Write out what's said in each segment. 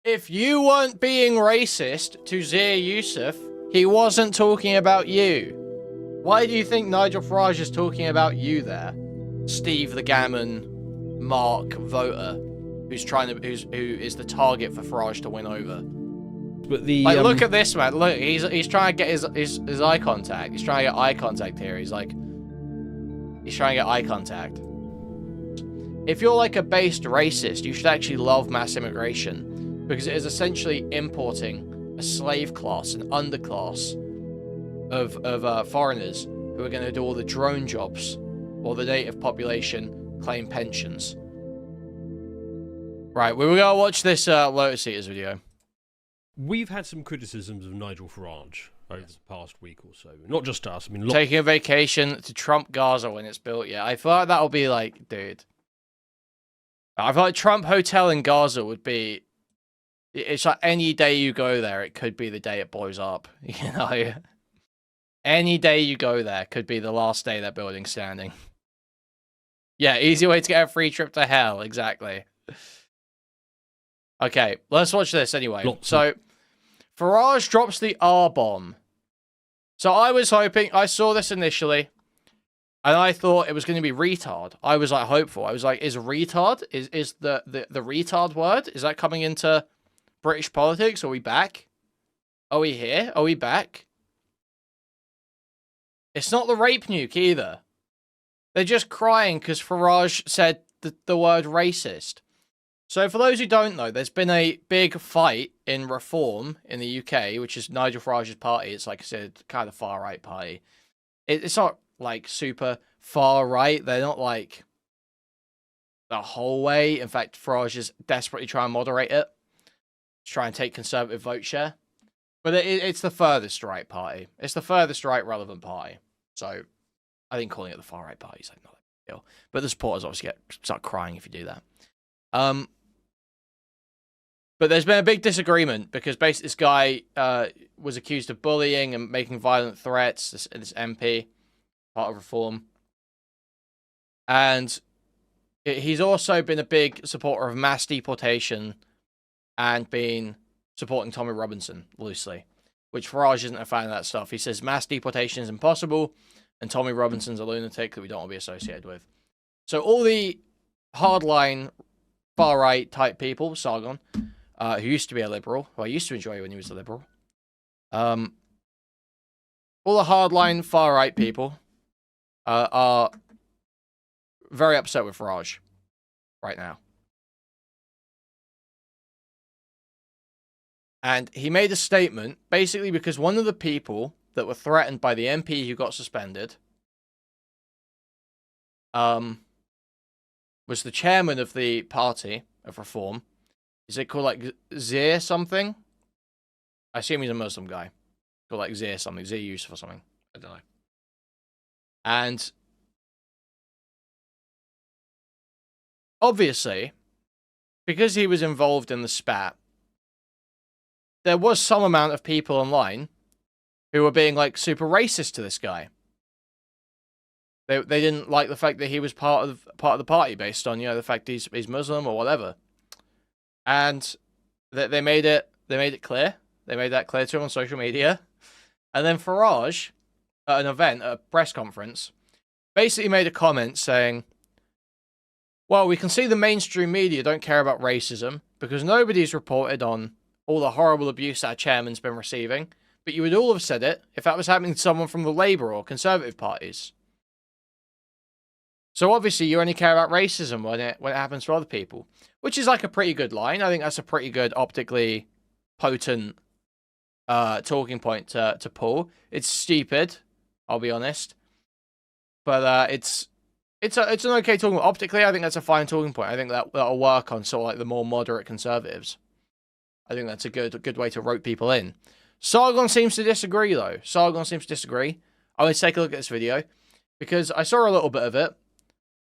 If you weren't being racist to Zia Yusuf, he wasn't talking about you. Why do you think Nigel Farage is talking about you there? Steve the Gammon Mark voter who is the target for Farage to win over. But the look at this man. Look, he's trying to get his eye contact. He's trying to get eye contact here. He's trying to get eye contact. If you're like a based racist, you should actually love mass immigration because it is essentially importing a slave class, an underclass of foreigners who are going to do all the drone jobs while the native population claim pensions. Right, we were going to watch this Lotus Eaters video. We've had some criticisms of Nigel Farage over the past week or so. Not just us. I mean, taking a vacation to Trump Gaza when it's built. Yeah, I feel like that'll be like, dude. I feel like Trump Hotel in Gaza would be... It's like any day you go there, it could be the day it blows up. You know? Any day you go there could be the last day that building's standing. Yeah, easy way to get a free trip to hell. Exactly. Okay, let's watch this anyway. So, Farage drops the R-bomb. So I was hoping... I saw this initially, and I thought it was going to be retard. I was like hopeful. I was like, is retard? Is the retard word? Is that coming into British politics? Are we back? Are we here? Are we back? It's not the rape nuke either. They're just crying because Farage said the word racist. So for those who don't know, there's been a big fight in Reform in the UK, which is Nigel Farage's party. It's like I said, kind of far-right party. It's not like super far-right. They're not like the whole way. In fact, Farage is desperately trying to moderate it. Try and take conservative vote share. But it's the furthest right party. It's the furthest right relevant party. So I think calling it the far-right party is like not a big deal. But the supporters obviously start crying if you do that. But there's been a big disagreement because basically this guy was accused of bullying and making violent threats, this MP, part of Reform. And he's also been a big supporter of mass deportation and been supporting Tommy Robinson loosely, which Farage isn't a fan of that stuff. He says mass deportation is impossible and Tommy Robinson's a lunatic that we don't want to be associated with. So all the hardline, far-right type people, Sargon, who used to be a liberal, who I used to enjoy when he was a liberal. All the hardline far-right people are very upset with Farage right now. And he made a statement, basically because one of the people that were threatened by the MP who got suspended was the chairman of the party of Reform. Is it called like Zia something? I assume he's a Muslim guy. Called like Zia something. Zia Yusuf or something. I don't know. And obviously, because he was involved in the spat, there was some amount of people online who were being like super racist to this guy. They didn't like the fact that he was part of the party based on, you know, the fact he's Muslim or whatever. And they made it clear. They made that clear to him on social media. And then Farage, at an event, at a press conference, basically made a comment saying, well, we can see the mainstream media don't care about racism because nobody's reported on all the horrible abuse our chairman's been receiving. But you would all have said it if that was happening to someone from the Labour or Conservative parties. So obviously you only care about racism when it happens to other people. Which is like a pretty good line. I think that's a pretty good optically potent talking point to pull. It's stupid, I'll be honest. But it's an okay talking point. Optically, I think that's a fine talking point. I think that'll work on sort of like the more moderate conservatives. I think that's a good way to rope people in. Sargon seems to disagree, though. Sargon seems to disagree. I'm going to take a look at this video because I saw a little bit of it.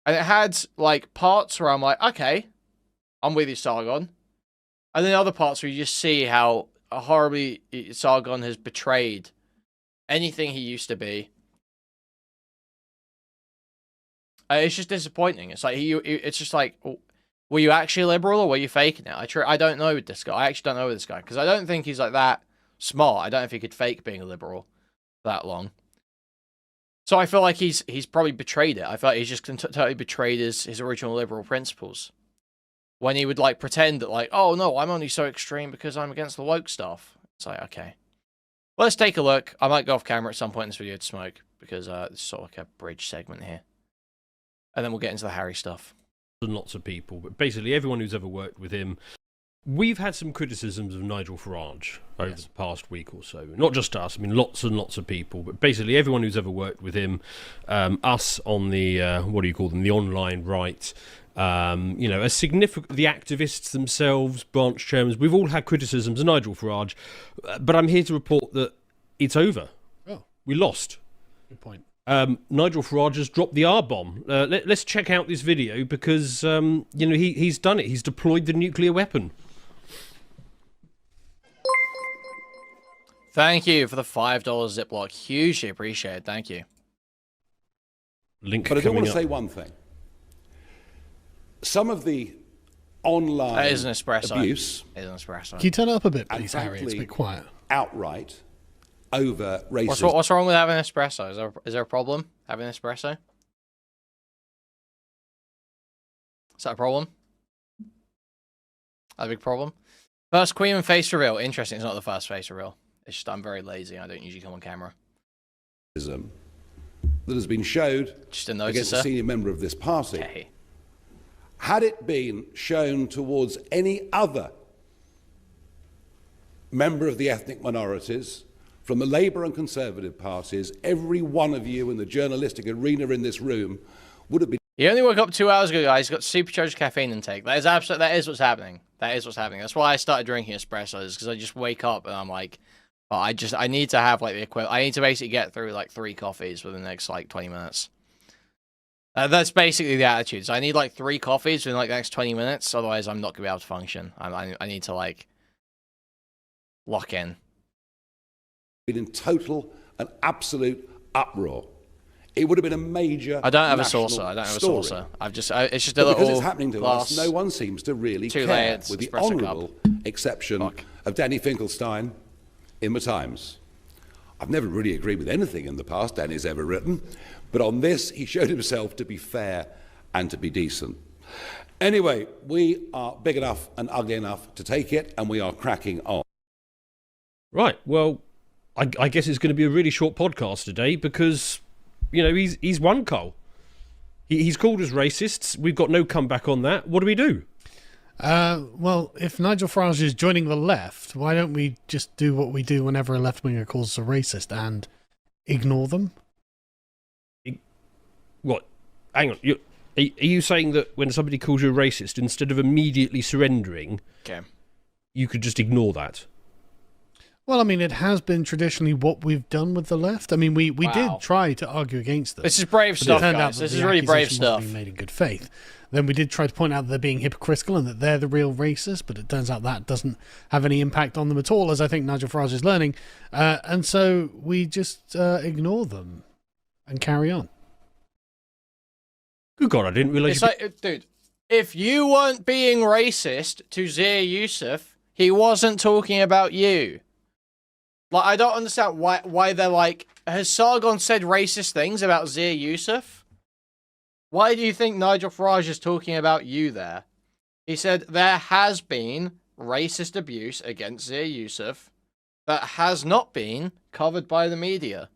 And it had, like, parts where I'm like, okay, I'm with you, Sargon. And then other parts where you just see how horribly Sargon has betrayed anything he used to be. It's just disappointing. It's like, it's just like, were you actually liberal or were you faking it? I don't know with this guy. I actually don't know with this guy because I don't think he's like that smart. I don't know if he could fake being a liberal that long. So I feel like he's probably betrayed it. I feel like he's just totally betrayed his original liberal principles. When he would like pretend that like, oh no, I'm only so extreme because I'm against the woke stuff. It's like, okay. Let's take a look. I might go off camera at some point in this video to smoke because it's sort of like a bridge segment here. And then we'll get into the Harry stuff. And lots of people, but basically everyone who's ever worked with him. We've had some criticisms of Nigel Farage over the past week or so. Not just us, I mean lots and lots of people, but basically everyone who's ever worked with him, us on the, what do you call them, the online right, you know, a significant, the activists themselves, branch chairmen, we've all had criticisms of Nigel Farage, but I'm here to report that it's over. Oh. We lost. Good point. Nigel Farage has dropped the R-bomb. Let's check out this video because, you know, he's done it. He's deployed the nuclear weapon. Thank you for the $5 Ziploc. Hugely appreciated. Thank you. Link but I do coming want to up. say one thing. Some of the online That is an espresso. abuse, It is an espresso. Can you turn it up a bit, and please, Harry? It's a frankly, bit quiet. outright over racism. What's wrong with having an espresso? Is there a problem having an espresso? Is that a problem? A big problem? First Kuihman face reveal. Interesting. It's not the first face reveal. It's just I'm very lazy. I don't usually come on camera. That has been showed Just didn't notice, against a sir. senior member of this party. Okay. Had it been shown towards any other member of the ethnic minorities, from the Labour and Conservative parties, every one of you in the journalistic arena in this room would have been. He only woke up 2 hours ago, guys. He's got supercharged caffeine intake. That is what's happening. That is what's happening. That's why I started drinking espressos, because I just wake up and I'm like, oh, I need to have like the equivalent. I need to basically get through like 3 coffees within the next like 20 minutes. That's basically the attitude. So I need like 3 coffees within like the next 20 minutes. Otherwise, I'm not gonna be able to function. I need to like lock in. Been in total and absolute uproar. It would have been a major. I don't have a national saucer. I don't have a story. saucer. It's just a But little because it's happening to glass. us, no one seems to really care, two-layered with the espresso honourable exception of Danny Finkelstein in the Times. I've never really agreed with anything in the past Danny's ever written, but on this he showed himself to be fair and to be decent. Anyway, we are big enough and ugly enough to take it, and we are cracking on. Right, well, I guess it's going to be a really short podcast today because, you know, he's won, Cole. He's called us racists. We've got no comeback on that. What do we do? Well, if Nigel Farage is joining the left, why don't we just do what we do whenever a left-winger calls us a racist and ignore them? What? Hang on. Are you saying that when somebody calls you a racist, instead of immediately surrendering, you could just ignore that? Well, I mean, it has been traditionally what we've done with the left. I mean, we did try to argue against them. This is brave But it stuff, turned out guys. that This the is really brave accusation wasn't stuff. being made in good faith. Then we did try to point out that they're being hypocritical and that they're the real racists, but it turns out that doesn't have any impact on them at all, as I think Nigel Farage is learning. And so we just ignore them and carry on. Good God, I didn't realise. It's like, dude, if you weren't being racist to Zia Yusuf, he wasn't talking about you. Like, I don't understand why they're like, has Sargon said racist things about Zia Yusuf? Why do you think Nigel Farage is talking about you there? He said there has been racist abuse against Zia Yusuf that has not been covered by the media.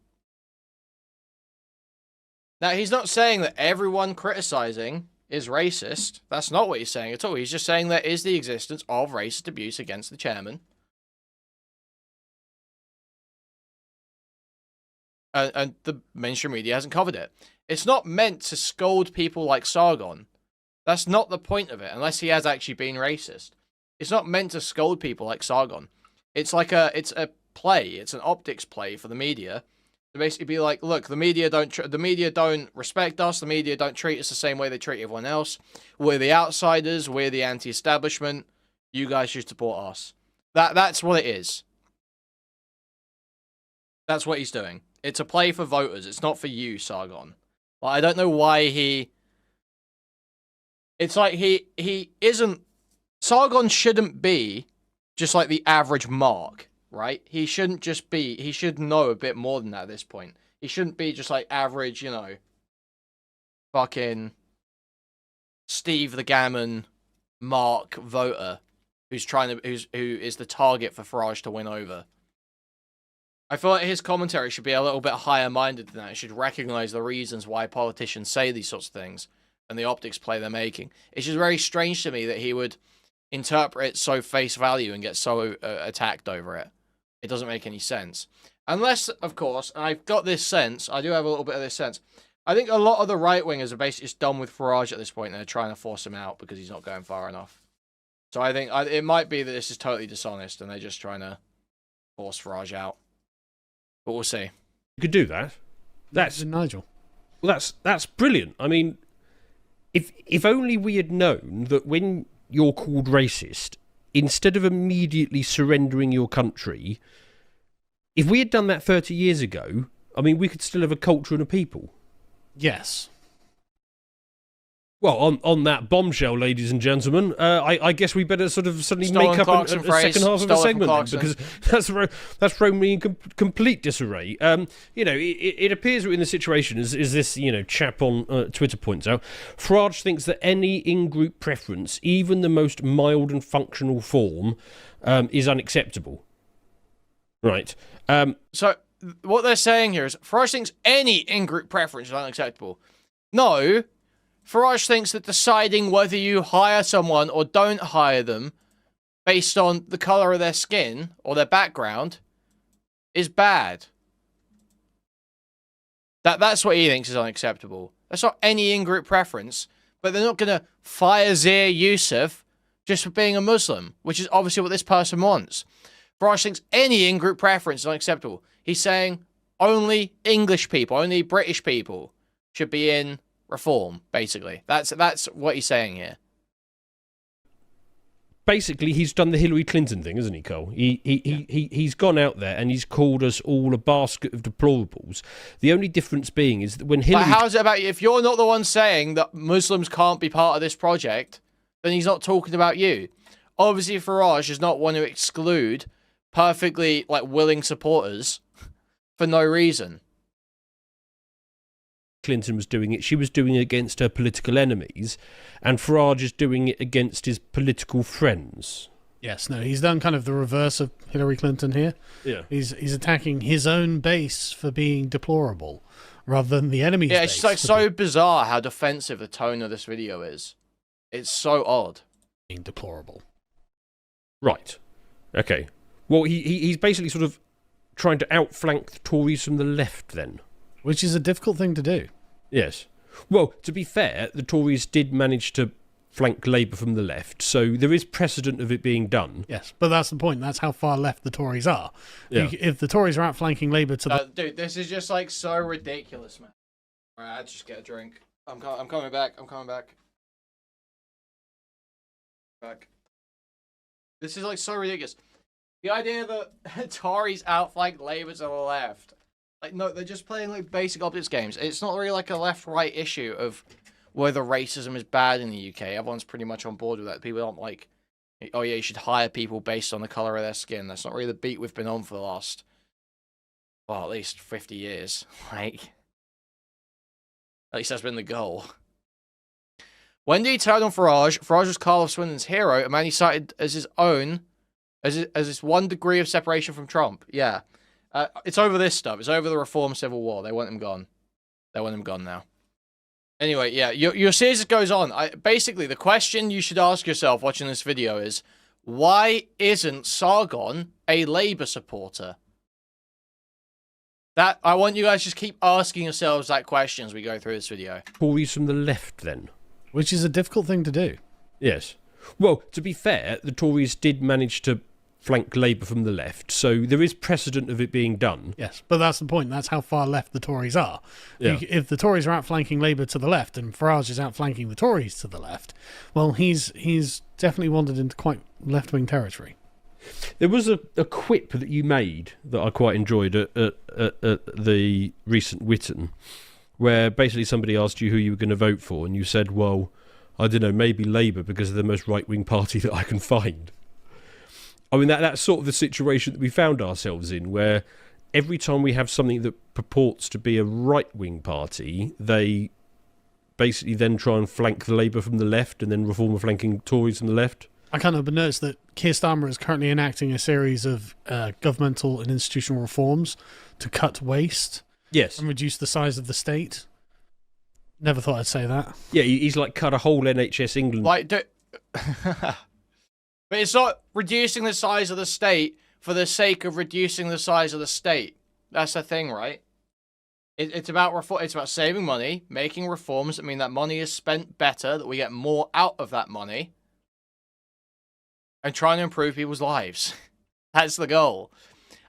Now, he's not saying that everyone criticizing is racist. That's not what he's saying at all. He's just saying there is the existence of racist abuse against the chairman. And the mainstream media hasn't covered it. It's not meant to scold people like Sargon. That's not the point of it, unless he has actually been racist. It's not meant to scold people like Sargon. It's like it's a play. It's an optics play for the media to basically be like, look, the media don't respect us. The media don't treat us the same way they treat everyone else. We're the outsiders. We're the anti-establishment. You guys should support us. That's what it is. That's what he's doing. It's a play for voters. It's not for you, Sargon. Like, I don't know why he It's like he isn't. Sargon shouldn't be just like the average mark, right? He shouldn't just be. He should know a bit more than that at this point. He shouldn't be just like average, fucking Steve the Gammon mark voter who is the target for Farage to win over. I feel like his commentary should be a little bit higher minded than that. It should recognize the reasons why politicians say these sorts of things and the optics play they're making. It's just very strange to me that he would interpret it so face value and get so attacked over it. It doesn't make any sense. Unless, of course, and I've got this sense, I do have a little bit of this sense, I think a lot of the right-wingers are basically just done with Farage at this point, and they're trying to force him out because he's not going far enough. So I think it might be that this is totally dishonest, and they're just trying to force Farage out. But we'll see. You could do that. That's Nigel. Well, that's brilliant. I mean, if only we had known that when you're called racist, instead of immediately surrendering your country, if we had done that 30 years ago, I mean, we could still have a culture and a people. Yes. Well, on that bombshell, ladies and gentlemen, I guess we better sort of suddenly make up a second half of a segment then, because that's thrown me in complete disarray. It appears we're in the situation, as this chap on Twitter points out, Farage thinks that any in-group preference, even the most mild and functional form, is unacceptable. Right. So what they're saying here is Farage thinks any in-group preference is unacceptable. No. Farage thinks that deciding whether you hire someone or don't hire them based on the colour of their skin or their background is bad. That's what he thinks is unacceptable. That's not any in-group preference, but they're not going to fire Zia Yusuf just for being a Muslim, which is obviously what this person wants. Farage thinks any in-group preference is unacceptable. He's saying only English people, only British people should be in reform, basically. That's what he's saying here. Basically, he's done the Hillary Clinton thing, hasn't he, Cole? He's gone out there and he's called us all a basket of deplorables. The only difference being is that when Hillary... But how's it about you? If you're not the one saying that Muslims can't be part of this project, then he's not talking about you. Obviously, Farage does not want to exclude perfectly, willing supporters for no reason. Clinton was doing it, she was doing it against her political enemies, and Farage is doing it against his political friends. Yes, no, he's done kind of the reverse of Hillary Clinton here. Yeah. He's attacking his own base for being deplorable, rather than the enemy's base. Yeah, it's just so bizarre how defensive the tone of this video is. It's so odd. Being deplorable. Right. Okay. Well, he's basically sort of trying to outflank the Tories from the left then. Which is a difficult thing to do. Yes. Well, to be fair, the Tories did manage to flank Labour from the left, so there is precedent of it being done. Yes, but that's the point. That's how far left the Tories are. Yeah. If the Tories are outflanking Labour to the... Dude, this is just so ridiculous, man. Alright, I just get a drink. I'm coming back. This is so ridiculous. The idea that Tories outflank Labour to the left. No, they're just playing basic optics games. It's not really a left-right issue of whether racism is bad in the UK. Everyone's pretty much on board with that. People aren't oh yeah, you should hire people based on the colour of their skin. That's not really the beat we've been on for the last, at least 50 years. At least that's been the goal. When did he turn on Farage? Farage was Carlos Swindon's hero, a man he cited as his own, as his one degree of separation from Trump. Yeah. It's over this stuff. It's over the Reform Civil War. They want him gone. They want him gone now. Anyway, yeah, your series goes on. Basically, the question you should ask yourself watching this video is, why isn't Sargon a Labour supporter? I want you guys to just keep asking yourselves that question as we go through this video. Tories from the left, then. Which is a difficult thing to do. Yes. Well, to be fair, the Tories did manage to flank Labour from the left, so there is precedent of it being done. Yes, but that's the point. That's how far left the Tories are. Yeah. If the Tories are outflanking Labour to the left and Farage is outflanking the Tories to the left, well, he's definitely wandered into quite left-wing territory. There was a quip that you made that I quite enjoyed at the recent Witten, where basically somebody asked you who you were going to vote for, and you said, well, I don't know, maybe Labour because they're the most right-wing party that I can find. I mean, that's sort of the situation that we found ourselves in, where every time we have something that purports to be a right-wing party, they basically then try and flank the Labour from the left, and then Reform are flanking Tories from the left. I can't help but notice that Keir Starmer is currently enacting a series of governmental and institutional reforms to cut waste. Yes. And reduce the size of the state. Never thought I'd say that. Yeah, he's like cut a whole NHS England. But it's not reducing the size of the state for the sake of reducing the size of the state. That's the thing, right? It's about it's about saving money, making reforms that mean that money is spent better, that we get more out of that money, and trying to improve people's lives. That's the goal.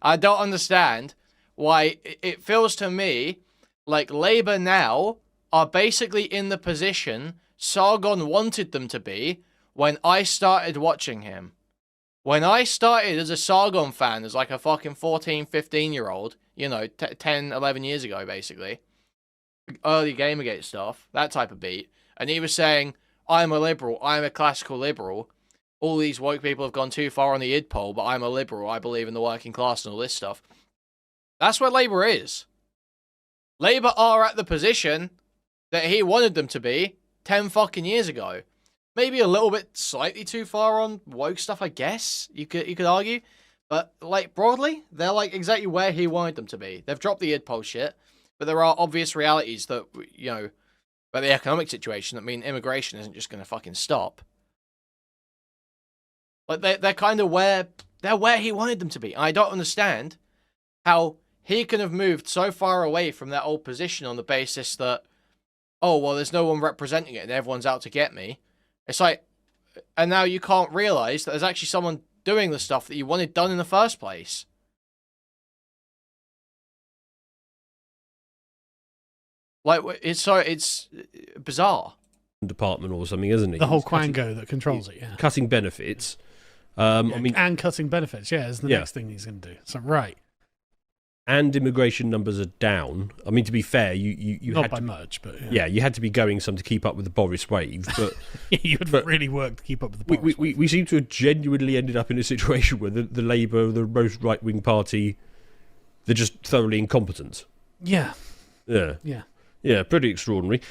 I don't understand why it feels to me like Labour now are basically in the position Sargon wanted them to be when I started watching him. When I started as a Sargon fan, as like a fucking 14, 15-year-old, 10, 11 years ago, basically, early Gamergate stuff, that type of beat, and he was saying, I'm a liberal, I'm a classical liberal, all these woke people have gone too far on the id pole, but I'm a liberal, I believe in the working class and all this stuff. That's where Labour is. Labour are at the position that he wanted them to be 10 fucking years ago. Maybe a little bit slightly too far on woke stuff, I guess. You could argue. But, like, broadly, they're, like, exactly where he wanted them to be. They've dropped the id pole shit, but there are obvious realities that, about the economic situation that mean immigration isn't just going to fucking stop. Like, they're kind of where he wanted them to be. I don't understand how he can have moved so far away from that old position on the basis that, oh, well, there's no one representing it and everyone's out to get me. It's like, and now you can't realise that there's actually someone doing the stuff that you wanted done in the first place. Like, it's bizarre. Department or something, isn't it? The whole Quango that controls it, yeah. Cutting benefits. And cutting benefits, yeah, is the next thing he's going to do. So, right. And immigration numbers are down. I mean, to be fair, you not had by to, much, but yeah, you had to be going some to keep up with the Boris wave. But you had really worked to keep up with the Boris wave. We seem to have genuinely ended up in a situation where the Labour, the most right wing party, they're just thoroughly incompetent. Yeah. Pretty extraordinary.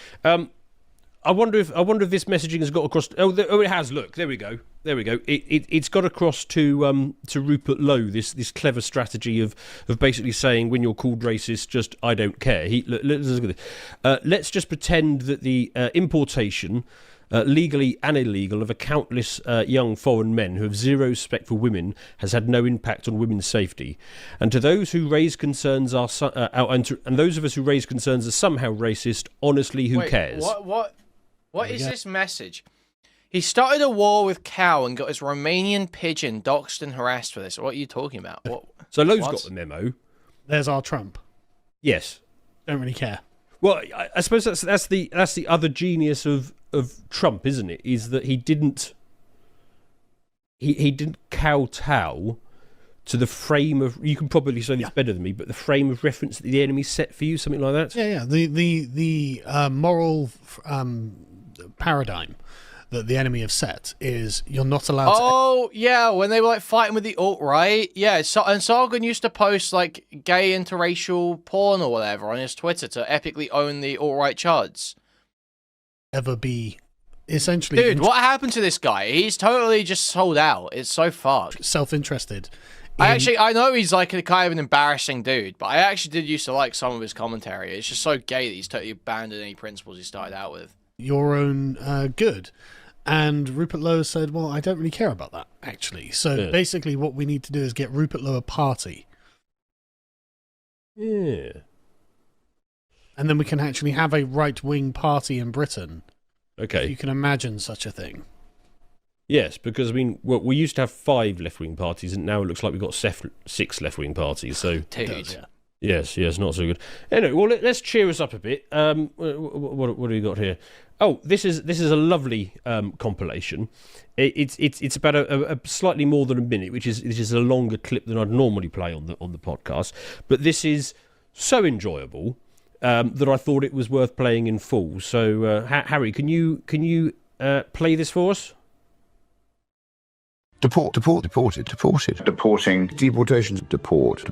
I wonder if this messaging has got across. It has. Look, there we go. It's got across to Rupert Lowe this clever strategy of basically saying when you're called racist, just I don't care. Let's just pretend that the importation, legally and illegal, of a countless young foreign men who have zero respect for women has had no impact on women's safety. And to those who raise concerns and those of us who raise concerns are somehow racist, honestly, who cares? What is this message? He started a war with Cow and got his Romanian pigeon doxxed and harassed for this. What are you talking about? So Lowe's got the memo. There's our Trump. Yes. Don't really care. Well, I suppose that's the other genius of Trump, isn't it? Is that he didn't kowtow to the frame of, you can probably say this better than me, but the frame of reference that the enemy set for you, something like that. Yeah. The moral paradigm that the enemy have set is you're not allowed to... Oh, yeah, when they were like fighting with the alt-right. Yeah, and Sargon used to post like gay interracial porn or whatever on his Twitter to epically own the alt-right chuds. Ever be essentially... Dude, what happened to this guy? He's totally just sold out. It's so fucked. Self-interested. I know he's like a kind of an embarrassing dude, but I actually did used to like some of his commentary. It's just so gay that he's totally abandoned any principles he started out with. Your own good. And Rupert Lowe said, well, I don't really care about that, actually. So basically what we need to do is get Rupert Lowe a party. Yeah. And then we can actually have a right-wing party in Britain. Okay. If you can imagine such a thing. Yes, because, I mean, we used to have 5 left-wing parties, and now it looks like we've got 6 left-wing parties. So, Yes, not so good. Anyway, well, let's cheer us up a bit. What do we got here? Oh, this is a lovely compilation. It's about a slightly more than a minute, which is a longer clip than I'd normally play on the podcast. But this is so enjoyable that I thought it was worth playing in full. So, Harry, can you play this for us? Deporting. Deportations. Deported.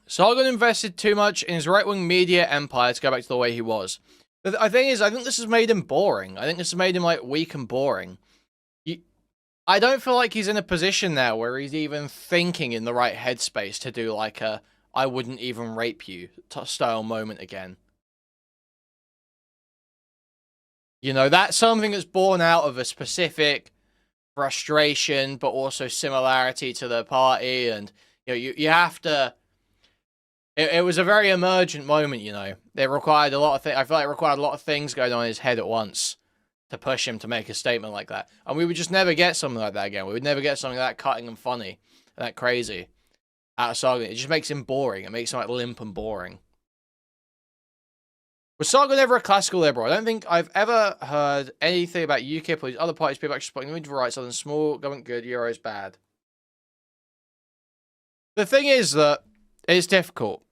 Sargon invested too much in his right-wing media empire to go back to the way he was. The thing is, I think this has made him boring. I think this has made him, like, weak and boring. I don't feel like he's in a position now where he's even thinking in the right headspace to do, like, a I wouldn't even rape you style moment again. You know, that's something that's born out of a specific frustration, but also similarity to the party. And, you know, you have to... It was a very emergent moment, you know. It required a lot of things. I feel like it required a lot of things going on in his head at once to push him to make a statement like that. And we would just never get something like that again. We would never get something that cutting and funny and that crazy out of Sargon. It just makes him boring. It makes him, like, limp and boring. Was Sargon ever a classical liberal? I don't think I've ever heard anything about UK police, other parties, people actually supporting individual rights other than small government good, Euros bad. The thing is that it's difficult.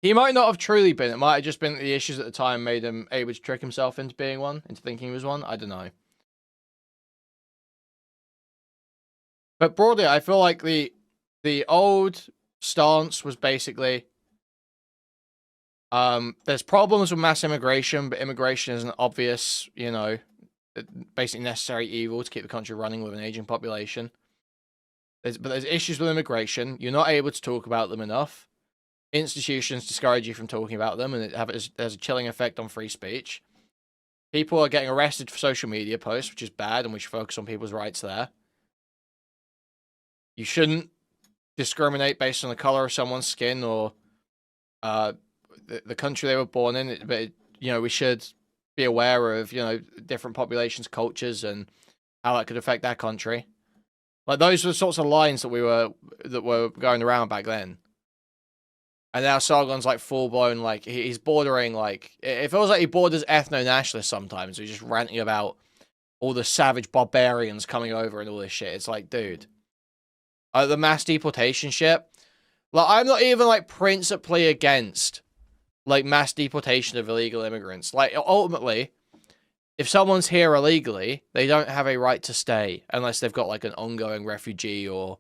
He might not have truly been. It might have just been that the issues at the time made him able to trick himself into being one, into thinking he was one. I don't know. But broadly, I feel like the old stance was basically... there's problems with mass immigration, but immigration is an obvious, you know, basically necessary evil to keep the country running with an aging population. But there's issues with immigration. You're not able to talk about them enough. Institutions discourage you from talking about them, and there's a chilling effect on free speech. People are getting arrested for social media posts, which is bad, and we should focus on people's rights there. You shouldn't discriminate based on the color of someone's skin or the country they were born in. But, you know, we should be aware of, you know, different populations, cultures, and how that could affect their country. Like, those were the sorts of lines that were going around back then. And now Sargon's, like, full-blown, like, he's bordering, like... It feels like he borders ethno-nationalist sometimes. He's just ranting about all the savage barbarians coming over and all this shit. It's like, dude. The mass deportation shit. Like, I'm not even, like, principally against, like, mass deportation of illegal immigrants. Like, ultimately, if someone's here illegally, they don't have a right to stay unless they've got, like, an ongoing refugee or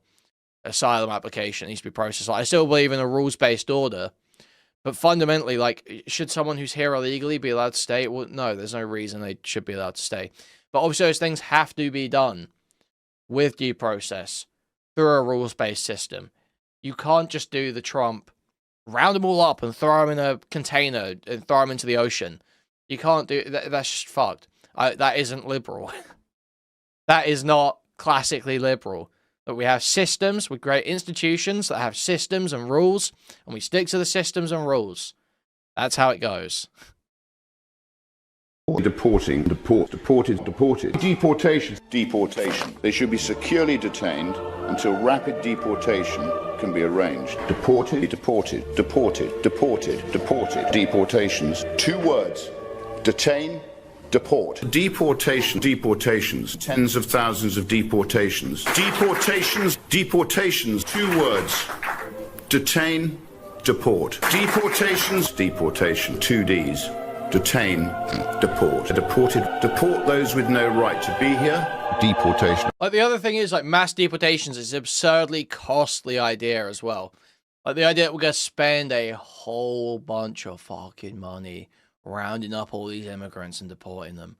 asylum application that needs to be processed. Like, I still believe in a rules-based order, but fundamentally, like, should someone who's here illegally be allowed to stay? Well, no, there's no reason they should be allowed to stay. But obviously, those things have to be done with due process through a rules-based system. You can't just do the Trump, round them all up and throw them in a container and throw them into the ocean. You can't do that. That's just fucked. That isn't liberal. That is not classically liberal. But we have systems with great institutions that have systems and rules, and we stick to the systems and rules. That's how it goes. Deporting. Deportation. They should be securely detained until rapid deportation can be arranged. Deported. Deportations. 2 words. Detain. Deport. Deportations. Tens of thousands of deportations. Deportations. 2 words. Detain. Deport. Deportations. 2 Ds. Detain. Deport. Deport those with no right to be here. Deportation. Like, the other thing is, like, mass deportations is an absurdly costly idea as well. Like, the idea that we're going to spend a whole bunch of fucking money rounding up all these immigrants and deporting them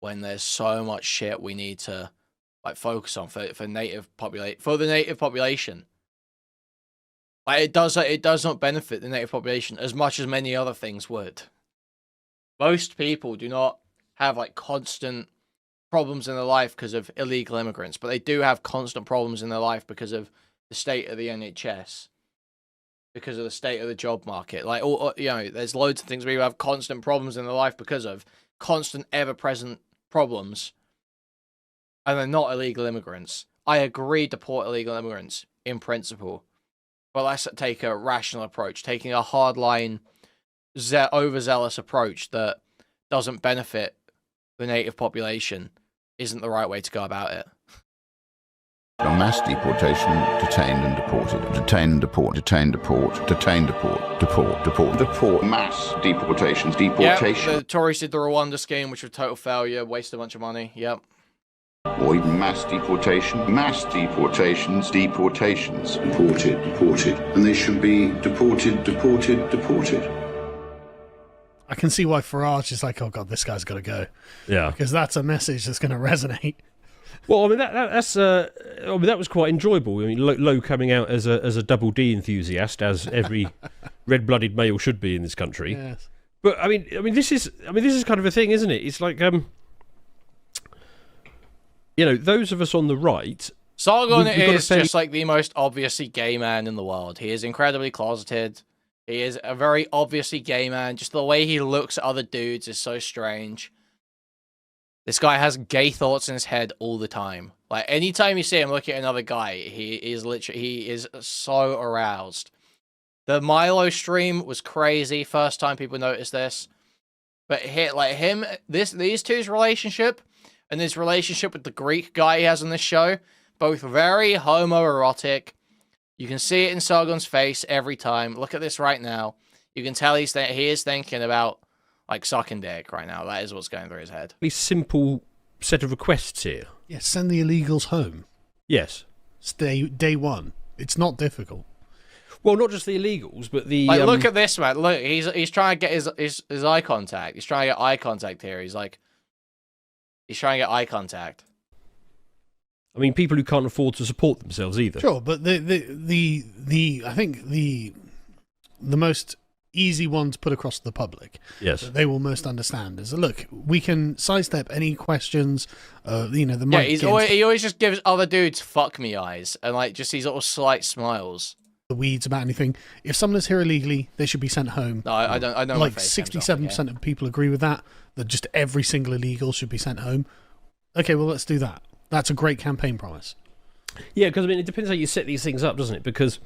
when there's so much shit we need to, like, focus on for the native population. Like, it does not benefit the native population as much as many other things would. Most people do not have, like, constant problems in their life because of illegal immigrants, but they do have constant problems in their life because of the state of the NHS, because of the state of the job market. Like, you know, there's loads of things where you have constant problems in their life because of constant, ever-present problems, and they're not illegal immigrants. I agree to deport illegal immigrants in principle, but let's take a rational approach. Taking a hardline, overzealous approach that doesn't benefit the native population isn't the right way to go about it. Mass deportation, detained and deported. Detain and deport, detain, deport, detain, deport, deport. Mass deportations, deportation. Yep, the Tories did the Rwanda scheme, which was a total failure, wasted a bunch of money. Yep. Or even mass deportation. Mass deportations, deportations. Deported. And they should be deported. I can see why Farage is like, oh God, this guy's got to go. Yeah. Because that's a message that's going to resonate. Well, I mean that was quite enjoyable. I mean, Lowe coming out as a double D enthusiast, as every red-blooded male should be in this country. Yes. But I mean, this is kind of a thing, isn't it? It's like, those of us on the right. Sargon is just like the most obviously gay man in the world. He is incredibly closeted. He is a very obviously gay man. Just the way he looks at other dudes is so strange. This guy has gay thoughts in his head all the time. Like, anytime you see him look at another guy, he is so aroused. The Milo stream was crazy. First time people noticed this. But these two's relationship and his relationship with the Greek guy he has on this show, both very homoerotic. You can see it in Sargon's face every time. Look at this right now. You can tell he is thinking about, like, sucking dick right now. That is what's going through his head. A simple set of requests here. Yes, send the illegals home. Yes. Day one. It's not difficult. Well, not just the illegals, but the... Like, look at this, man. Look, he's trying to get his eye contact. He's trying to get eye contact here. He's trying to get eye contact. I mean, people who can't afford to support themselves either. Sure, but I think the most easy one to put across to the public, yes, that they will most understand, is, look, we can sidestep any questions. He always just gives other dudes fuck me eyes and, like, just these little slight smiles. The weeds about anything. If someone is here illegally, they should be sent home. No, I don't. I know. Like 67% of people agree with that. That just every single illegal should be sent home. Okay, well, let's do that. That's a great campaign promise. Yeah, because I mean, it depends how you set these things up, doesn't it? Because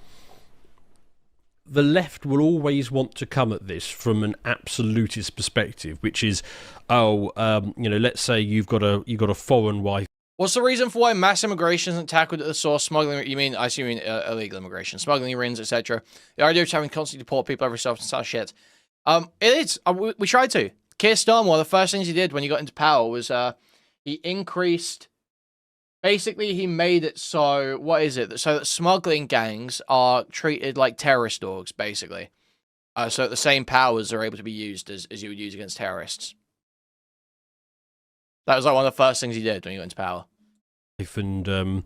the left will always want to come at this from an absolutist perspective, which is, let's say you've got a foreign wife. What's the reason for why mass immigration isn't tackled at the source? Smuggling, I assume you mean illegal immigration, smuggling rings, etc. The idea of having constantly deport people every so often sounds shit. It is. We tried to. Keir Starmer, one of the first things he did when he got into power was he increased. Basically, he made it so, so that smuggling gangs are treated like terrorist dogs, basically. So that the same powers are able to be used as you would use against terrorists. That was like one of the first things he did when he got into power. And,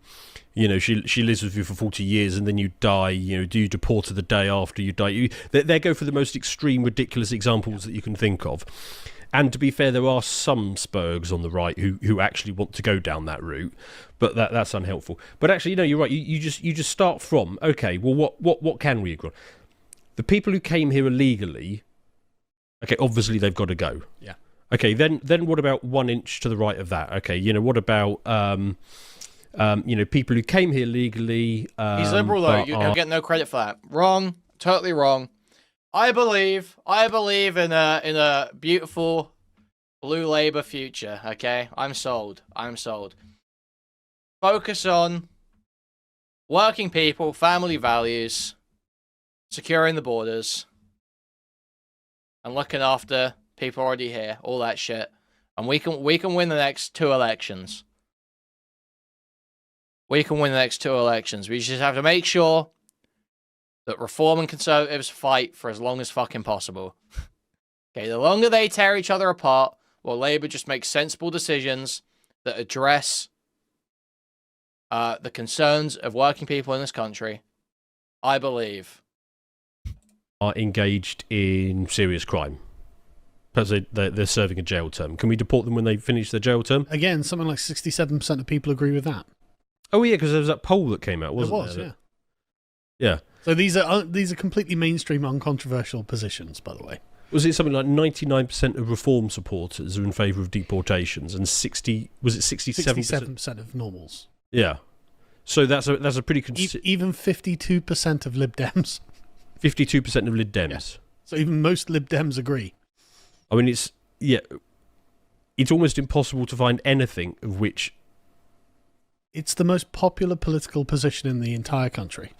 she lives with you for 40 years and then you die, do you deport her the day after you die? They go for the most extreme, ridiculous examples that you can think of. And to be fair, there are some spurgs on the right who actually want to go down that route, but that's unhelpful. But actually, you're right. You just start from, okay, well, what can we agree on? The people who came here illegally, okay, obviously they've got to go. Yeah. Okay, then what about 1 inch to the right of that? Okay, what about people who came here legally? He's liberal though. He'll get no credit for that. Wrong. Totally wrong. I believe in a beautiful blue Labour future, okay? I'm sold. Focus on working people, family values, securing the borders, and looking after people already here, all that shit. And we can win the next 2 elections. We can win the next 2 elections. We just have to make sure that Reform and Conservatives fight for as long as fucking possible. Okay, the longer they tear each other apart, while Labour just makes sensible decisions that address the concerns of working people in this country, I believe, are engaged in serious crime. Perhaps they're serving a jail term. Can we deport them when they finish their jail term? Again, something like 67% of people agree with that. Oh yeah, because there was that poll that came out, wasn't there? Yeah. Yeah. So these are completely mainstream, uncontroversial positions, by the way. Was it something like 99% of Reform supporters are in favour of deportations, and 67% of normals? Yeah. So that's a pretty even 52% of Lib Dems. 52% of Lib Dems. Yeah. So even most Lib Dems agree. I mean, it's almost impossible to find anything of which it's the most popular political position in the entire country.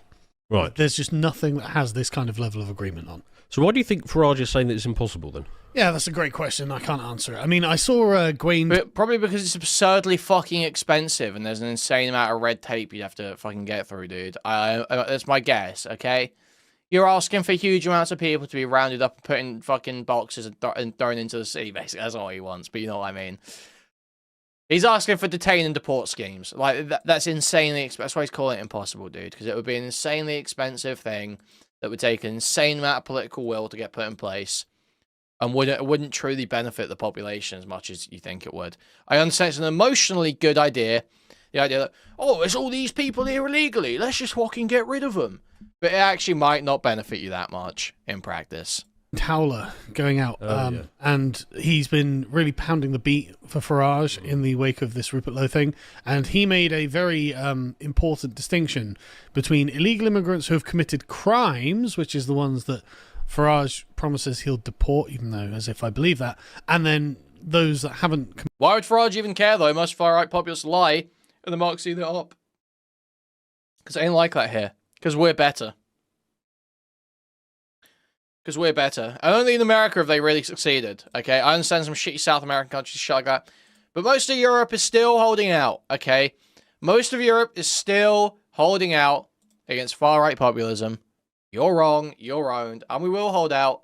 Right. There's just nothing that has this kind of level of agreement on. So why do you think Farage is saying that it's impossible then? Yeah, that's a great question. I can't answer it. I mean, I saw Gawain... But probably because it's absurdly fucking expensive and there's an insane amount of red tape you have to fucking get through, dude. That's my guess, okay? You're asking for huge amounts of people to be rounded up and put in fucking boxes and thrown into the sea, basically. That's not what he wants, but you know what I mean. He's asking for detain and deport schemes. Like, that's insanely expensive. That's why he's calling it impossible, dude, because it would be an insanely expensive thing that would take an insane amount of political will to get put in place and wouldn't truly benefit the population as much as you think it would. I understand it's an emotionally good idea. The idea that, oh, it's all these people here illegally. Let's just fucking get rid of them. But it actually might not benefit you that much in practice. Howler going out, and he's been really pounding the beat for Farage in the wake of this Rupert Lowe thing, and he made a very important distinction between illegal immigrants who have committed crimes, which is the ones that Farage promises he'll deport, even though, as if I believe that, and then those that haven't. Why would Farage even care, though? Most far-right populists lie, and the marks either up. Because it ain't like that here. Because we're better. Because we're better. And only in America have they really succeeded, okay? I understand some shitty South American countries, shit like that. But most of Europe is still holding out, okay? Most of Europe is still holding out against far-right populism. You're wrong, you're owned, and we will hold out.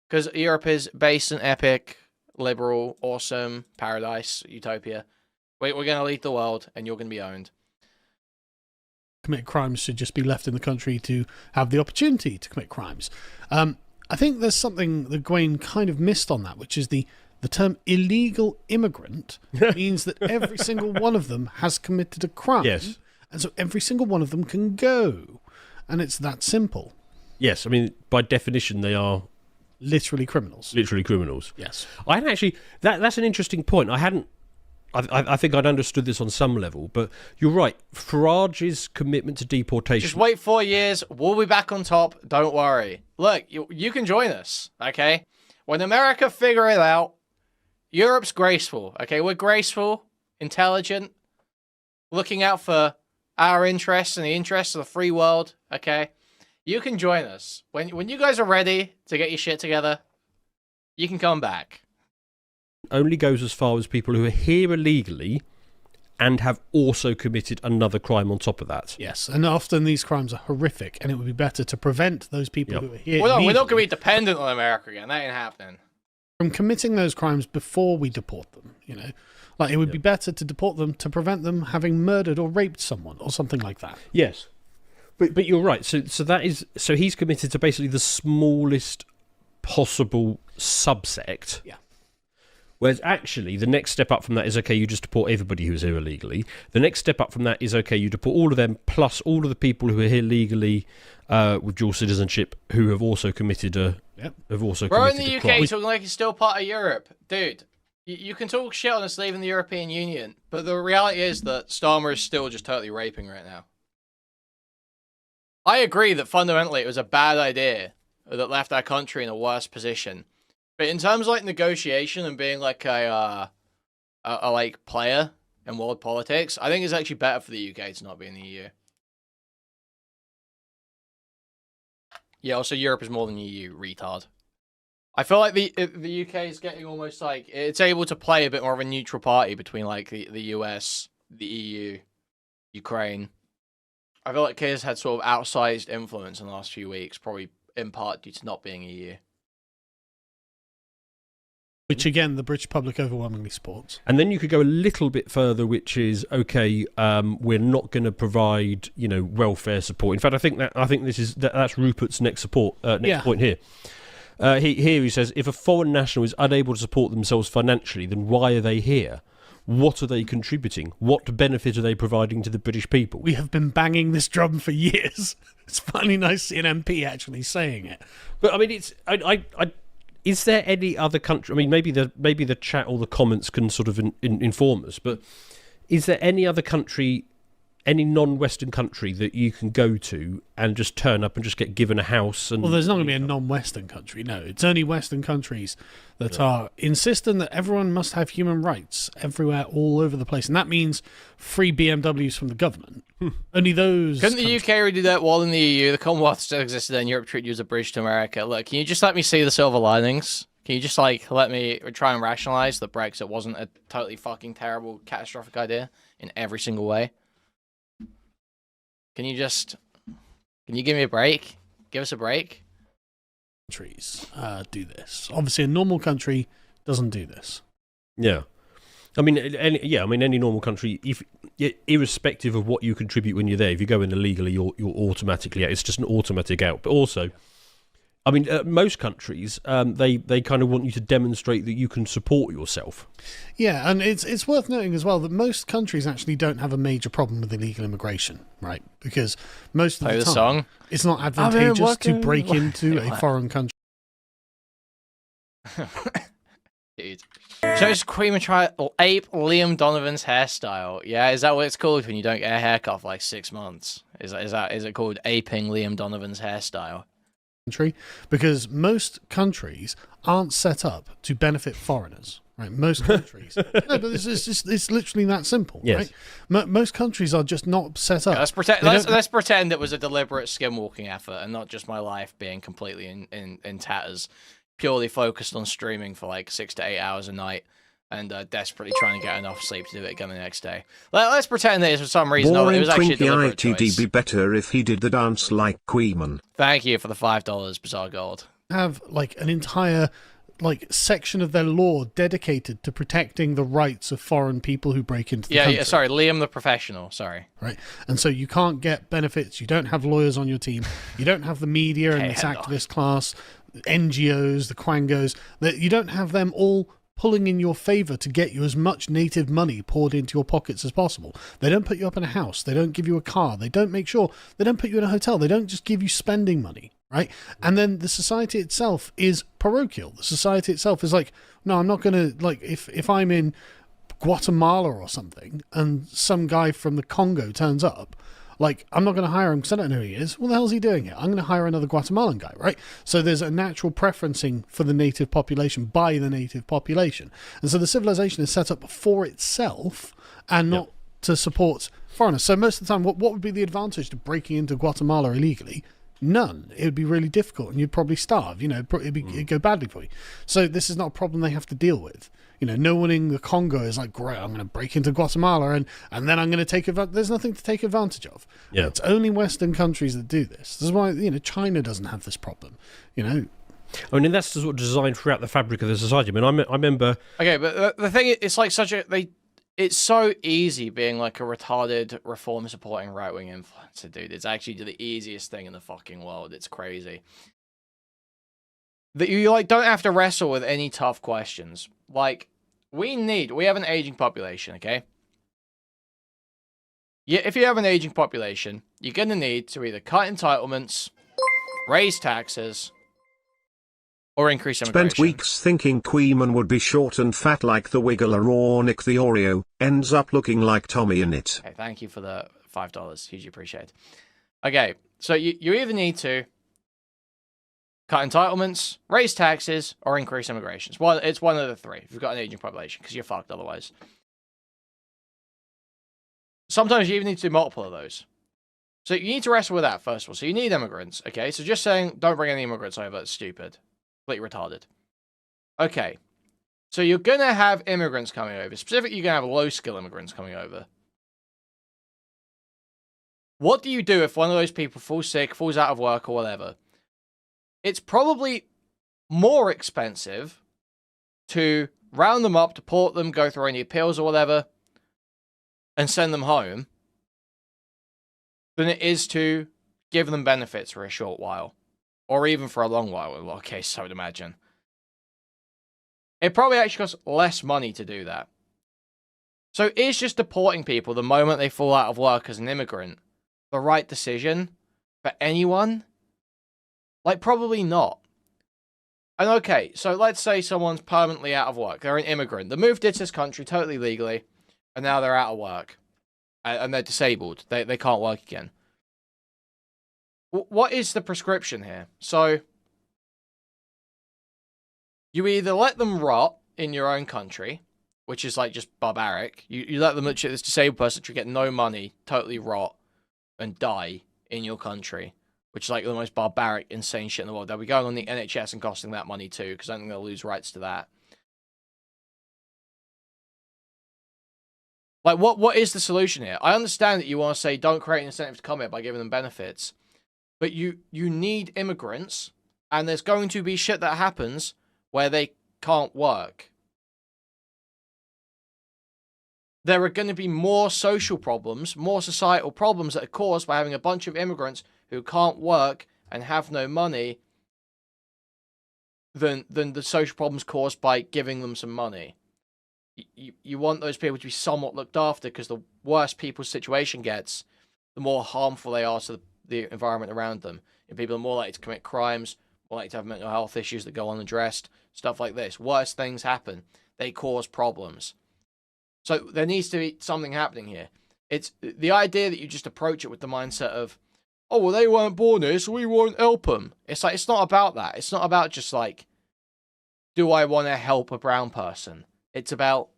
Because Europe is based in epic, liberal, awesome, paradise, utopia. We're going to lead the world, and you're going to be owned. Commit crimes should just be left in the country to have the opportunity to commit crimes. I think there's something that Gawain kind of missed on that, which is the term illegal immigrant means that every single one of them has committed a crime. Yes. And so every single one of them can go. And it's that simple. Yes, I mean, by definition, they are literally criminals. Literally criminals. Yes. I hadn't actually... That's an interesting point. I think I'd understood this on some level, but you're right. Farage's commitment to deportation... Just wait 4 years. We'll be back on top. Don't worry. Look, you can join us, okay? When America figure it out, Europe's graceful, okay? We're graceful, intelligent, looking out for our interests and the interests of the free world, okay? You can join us. When you guys are ready to get your shit together, you can come back. Only goes as far as people who are here illegally and have also committed another crime on top of that. Yes, and often these crimes are horrific, and it would be better to prevent those people who are here Well, no, we're not going to be dependent on America again. That ain't happening. From committing those crimes before we deport them, you know? Like, it would be better to deport them to prevent them having murdered or raped someone or something like that. Yes. But you're right. So he's committed to basically the smallest possible subsect. Yeah. Whereas actually, the next step up from that is, okay, you just deport everybody who's here illegally. The next step up from that is, okay, you deport all of them, plus all of the people who are here legally with dual citizenship who have also committed We're in the UK talking like it's still part of Europe. Dude, you can talk shit on us leaving the European Union, but the reality is that Starmer is still just totally raping right now. I agree that fundamentally it was a bad idea that left our country in a worse position. But in terms of like negotiation and being like a like player in world politics, I think it's actually better for the UK to not be in the EU. Yeah, also Europe is more than the EU, retard. I feel like the UK is getting almost like it's able to play a bit more of a neutral party between like the US, the EU, Ukraine. I feel like Keir's had sort of outsized influence in the last few weeks, probably in part due to not being EU. Which, again, the British public overwhelmingly supports. And then you could go a little bit further, which is, okay, we're not going to provide, welfare support. In fact, I think that's Rupert's next point here. He says, if a foreign national is unable to support themselves financially, then why are they here? What are they contributing? What benefit are they providing to the British people? We have been banging this drum for years. It's finally nice to see an MP actually saying it. But I mean, is there any other country? I mean, maybe the chat or the comments can sort of inform us. But is there any other country any non-Western country that you can go to and just turn up and just get given a house. And Well, there's not going to be a non-Western country. No, it's only Western countries that are insistent that everyone must have human rights everywhere, all over the place, and that means free BMWs from the government. Only those. Couldn't the UK already do that while in the EU? The Commonwealth still existed, and Europe treated you as a bridge to America. Look, can you just let me see the silver linings? Can you just like let me try and rationalize that Brexit wasn't a totally fucking terrible, catastrophic idea in every single way? Can you give me a break? Give us a break. Countries do this. Obviously, a normal country doesn't do this. Yeah. I mean, any normal country, if irrespective of what you contribute when you're there, if you go in illegally, you're automatically out. It's just an automatic out. But also, I mean, most countries, they kind of want you to demonstrate that you can support yourself. Yeah, and it's worth noting as well that most countries actually don't have a major problem with illegal immigration, right? Because most of the time, it's not advantageous to break into a foreign country. Dude. Shows Kuihman try ape Liam Donovan's hairstyle. Yeah, is that what it's called when you don't get a haircut for like 6 months? Is it called aping Liam Donovan's hairstyle? Because most countries aren't set up to benefit foreigners, right? Most countries. No, but it's literally that simple, yes. right? Most countries are just not set up. Yeah, let's pretend it was a deliberate skinwalking effort and not just my life being completely in tatters, purely focused on streaming for like 6 to 8 hours a night and desperately trying to get enough sleep to do it again the next day. Let's pretend that for some reason it was actually a deliberate choice. Be better if he did the dance like Kuihman. Thank you for the $5, Bizarre Gold. Have like an entire section of their law dedicated to protecting the rights of foreign people who break into the country. Yeah, sorry, Liam the professional, sorry. Right, and so you can't get benefits, you don't have lawyers on your team, you don't have the media and this activist class, NGOs, the Quangos, that you don't have them all pulling in your favour to get you as much native money poured into your pockets as possible. They don't put you up in a house, they don't give you a car, they don't put you in a hotel, they don't just give you spending money, right? And then the society itself is parochial. The society itself is like, no, I'm not going to, like, if I'm in Guatemala or something and some guy from the Congo turns up, like, I'm not going to hire him because I don't know who he is. What the hell is he doing here? I'm going to hire another Guatemalan guy, right? So there's a natural preferencing for the native population by the native population. And so the civilization is set up for itself and not to support foreigners. So most of the time, what would be the advantage to breaking into Guatemala illegally? None. It would be really difficult and you'd probably starve. It'd go badly for you. So this is not a problem they have to deal with. No one in the Congo is like, great, I'm going to break into Guatemala and then I'm going to take advantage. There's nothing to take advantage of. Yeah. It's only Western countries that do this. This is why, China doesn't have this problem, I mean, that's sort of designed throughout the fabric of the society. I mean, I remember... Okay, but the thing is, it's like it's so easy being like a retarded reform-supporting right-wing influencer, dude. It's actually the easiest thing in the fucking world. It's crazy. That you don't have to wrestle with any tough questions. Like, we have an aging population, okay? Yeah, if you have an aging population, you're going to need to either cut entitlements, raise taxes, or increase immigration. Spent weeks thinking Kuihman would be short and fat like the Wiggler or Nick the Oreo, ends up looking like Tommy in it. Okay, thank you for the $5. Hugely appreciate. Okay, so you either need to cut entitlements, raise taxes, or increase immigration. It's one of the three if you've got an aging population, because you're fucked otherwise. Sometimes you even need to do multiple of those. So you need to wrestle with that, first of all. So you need immigrants, okay? So just saying, don't bring any immigrants over, it's stupid. Completely retarded. Okay. So you're going to have immigrants coming over. Specifically, you're going to have low-skill immigrants coming over. What do you do if one of those people falls sick, falls out of work, or whatever? It's probably more expensive to round them up, deport them, go through any appeals or whatever, and send them home, than it is to give them benefits for a short while. Or even for a long while, in a lot of cases, I would imagine. It probably actually costs less money to do that. So is just deporting people the moment they fall out of work as an immigrant the right decision for anyone? Like, probably not. And okay, so let's say someone's permanently out of work. They're an immigrant. They moved into this country totally legally, and now they're out of work. and they're disabled. They can't work again. What is the prescription here? So you either let them rot in your own country, which is like just barbaric. You let them literally, this disabled person to get no money, totally rot, and die in your country, which is like the most barbaric, insane shit in the world. They'll be going on the NHS and costing that money too, because I think they'll lose rights to that. Like, what is the solution here? I understand that you want to say don't create an incentive to come here by giving them benefits, but you need immigrants, and there's going to be shit that happens where they can't work. There are going to be more social problems, more societal problems that are caused by having a bunch of immigrants who can't work and have no money than the social problems caused by giving them some money. You want those people to be somewhat looked after, because the worse people's situation gets, the more harmful they are to the environment around them. And people are more likely to commit crimes, more likely to have mental health issues that go unaddressed, stuff like this. Worse things happen. They cause problems. So there needs to be something happening here. It's the idea that you just approach it with the mindset of, oh, well, they weren't born here, so we won't help them. It's like, it's not about that. It's not about just like, do I want to help a brown person? It's about,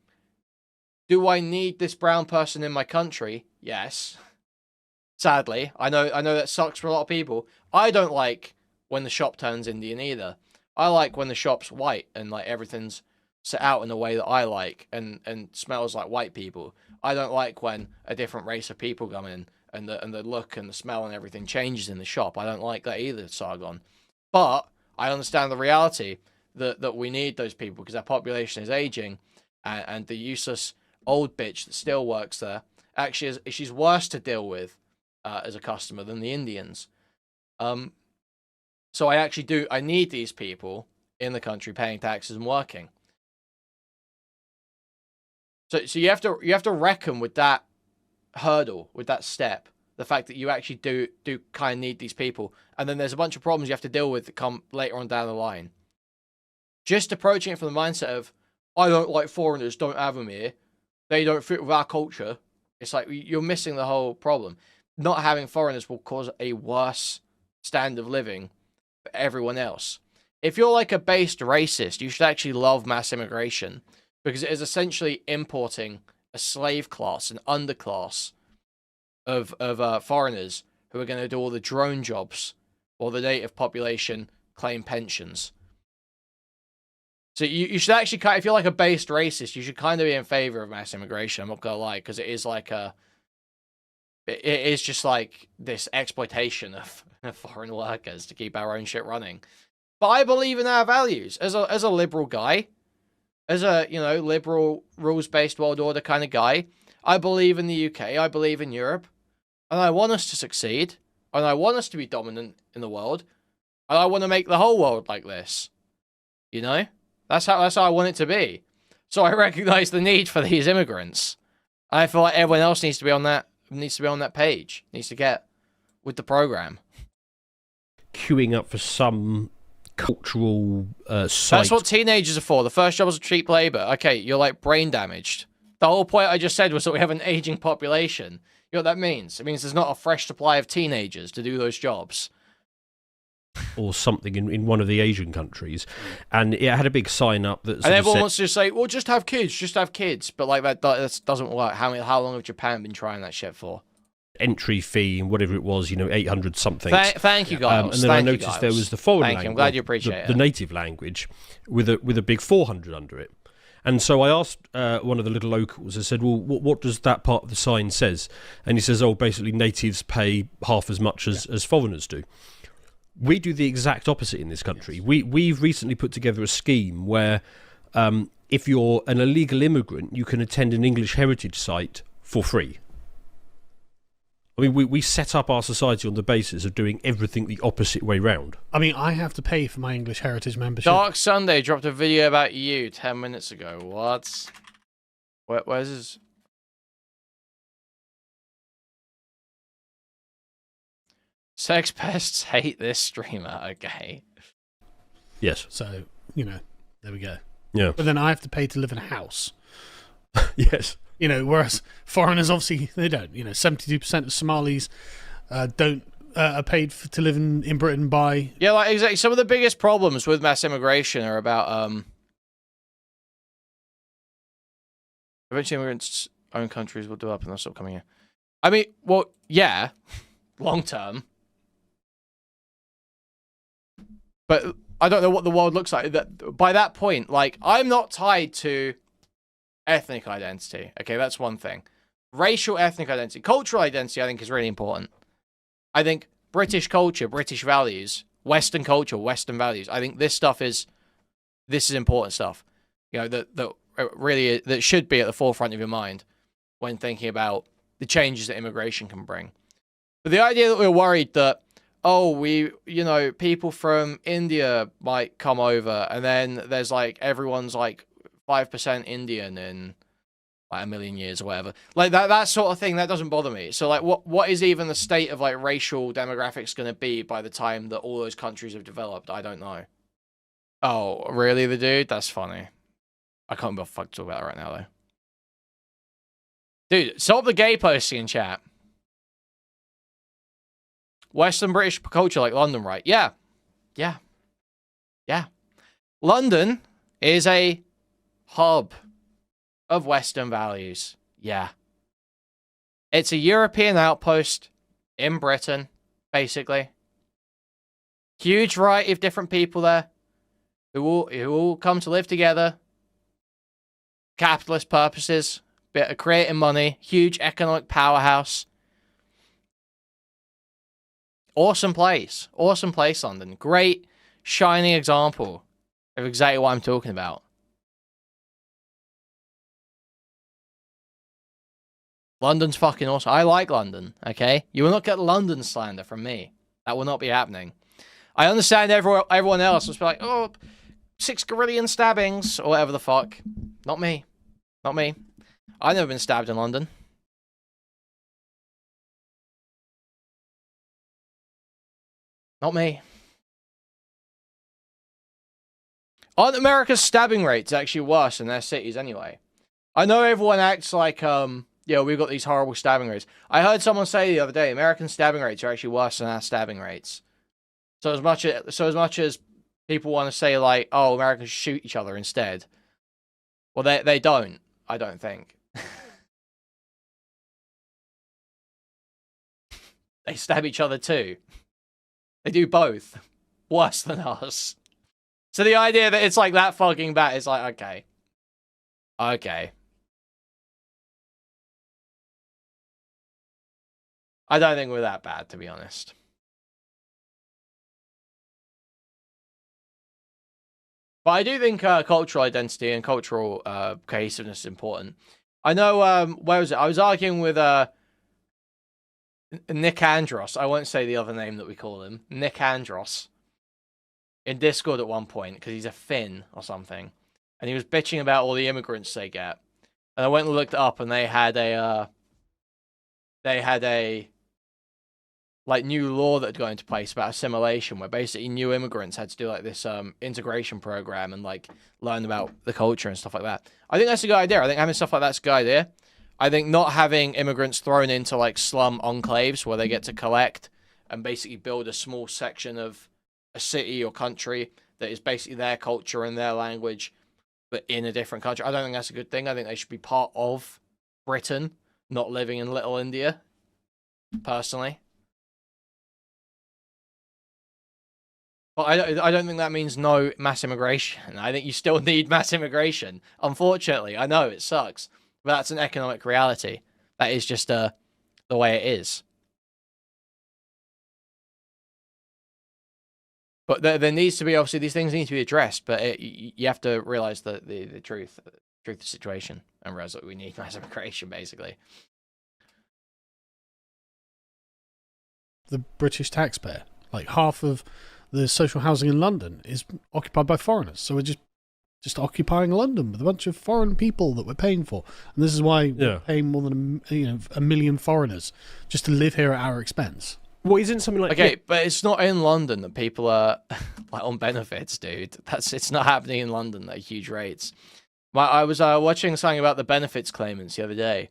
do I need this brown person in my country? Yes. Sadly, I know that sucks for a lot of people. I don't like when the shop turns Indian either. I like when the shop's white and like everything's set out in a way that I like and smells like white people. I don't like when a different race of people come in and the look and the smell and everything changes in the shop. I don't like that either, Sargon. But I understand the reality that we need those people because our population is aging, and the useless old bitch that still works there actually she's worse to deal with as a customer than the Indians. So I need these people in the country paying taxes and working. So you have to reckon with that hurdle, with that step, the fact that you actually do kind of need these people, and then there's a bunch of problems you have to deal with that come later on down the line. Just approaching it from the mindset of, I don't like foreigners, don't have them here, they don't fit with our culture. It's like you're missing the whole problem. Not having foreigners will cause a worse standard of living for everyone else. If you're like a based racist, you should actually love mass immigration, because it is essentially importing a slave class, an underclass of foreigners who are going to do all the drone jobs while the native population claim pensions. So you should actually, if you're like a based racist, you should kind of be in favor of mass immigration. I'm not going to lie, because it is like it is just like this exploitation of foreign workers to keep our own shit running. But I believe in our values as a liberal guy. As a, liberal, rules-based world order kind of guy, I believe in the UK, I believe in Europe, and I want us to succeed, and I want us to be dominant in the world, and I want to make the whole world like this. That's how I want it to be. So I recognize the need for these immigrants. I feel like everyone else needs to be on that page, needs to get with the program. Queuing up for some cultural site. That's what teenagers are for. The first job is cheap labor. Okay, you're like brain damaged. The whole point I just said was that we have an aging population. You know what that means? It means there's not a fresh supply of teenagers to do those jobs. Or something in one of the Asian countries. And it had a big sign up that... And everyone wants to say, well, just have kids. But like that doesn't work. How long have Japan been trying that shit for? Entry fee and whatever it was, 800 something. Thank you, Giles. And then I noticed there was the foreign language. I'm glad you appreciate it. The native language with a big 400 under it. And so I asked one of the little locals, I said, well, what does that part of the sign says? And he says, basically natives pay half as much as foreigners do. We do the exact opposite in this country. We've recently put together a scheme where if you're an illegal immigrant, you can attend an English heritage site for free. I mean, we set up our society on the basis of doing everything the opposite way round. I mean, I have to pay for my English heritage membership. Dark Sunday dropped a video about you 10 minutes ago. What? Where's his... Sex pests hate this streamer. Okay. Yes. So, there we go. Yeah. But then I have to pay to live in a house. Yes. Whereas foreigners, obviously, they don't. 72% of Somalis don't are paid to live in Britain by... Yeah, like, exactly. Some of the biggest problems with mass immigration are about... eventually immigrants' own countries will develop and they'll stop coming here. I mean, well, yeah, long term. But I don't know what the world looks like. By that point, like, I'm not tied to ethnic identity. Okay, that's one thing. Racial, ethnic identity. Cultural identity, I think, is really important. I think British culture, British values, Western culture, Western values. I think this is important stuff. That really that should be at the forefront of your mind when thinking about the changes that immigration can bring. But the idea that we're worried that, people from India might come over, and then there's like everyone's like 5% Indian in like a million years or whatever. Like that sort of thing, that doesn't bother me. So like what is even the state of like racial demographics going to be by the time that all those countries have developed? I don't know. Oh, really, the dude? That's funny. I can't be fucked to talk about it right now, though. Dude, stop the gay posting in chat. Western British culture like London, right? Yeah. Yeah. Yeah. London is a hub of Western values. Yeah. It's a European outpost in Britain, basically. Huge variety of different people there who all come to live together. Capitalist purposes, bit of creating money, huge economic powerhouse. Awesome place, London. Great, shining example of exactly what I'm talking about. London's fucking awesome. I like London, okay? You will not get London slander from me. That will not be happening. I understand everyone else will be like, 6 Gorillion stabbings, or whatever the fuck. Not me. Not me. I've never been stabbed in London. Not me. Aren't America's stabbing rates actually worse in their cities anyway? I know everyone acts like, we've got these horrible stabbing rates. I heard someone say the other day, American stabbing rates are actually worse than our stabbing rates. So as much as people want to say like, oh, Americans shoot each other instead. Well, they don't. I don't think. They stab each other too. They do both. Worse than us. So the idea that it's like that fucking bad is like, okay. Okay. I don't think we're that bad, to be honest. But I do think cultural identity and cultural cohesiveness is important. I know, where was it? I was arguing with Nick Andros. I won't say the other name that we call him. Nick Andros. In Discord at one point, because he's a Finn or something. And he was bitching about all the immigrants they get. And I went and looked it up, and they had a like new law that had gone into place about assimilation, where basically new immigrants had to do like this integration program and like learn about the culture and stuff like that. I think that's a good idea. I think having stuff like that's a good idea. I think not having immigrants thrown into like slum enclaves where they get to collect and basically build a small section of a city or country that is basically their culture and their language, but in a different country. I don't think that's a good thing. I think they should be part of Britain, not living in Little India, personally. But I don't think that means no mass immigration. I think you still need mass immigration. Unfortunately, I know it sucks, but that's an economic reality. That is just the way it is. But there needs to be, obviously, these things need to be addressed, but you have to realize the truth of the situation and realize that we need mass immigration, basically. The British taxpayer, like half of the social housing in London is occupied by foreigners. So we're just occupying London with a bunch of foreign people that we're paying for. And this is why we're paying more than a million foreigners just to live here at our expense. Well, isn't something like... Okay, but it's not in London that people are like on benefits, dude. It's not happening in London at huge rates. I was watching something about the benefits claimants the other day,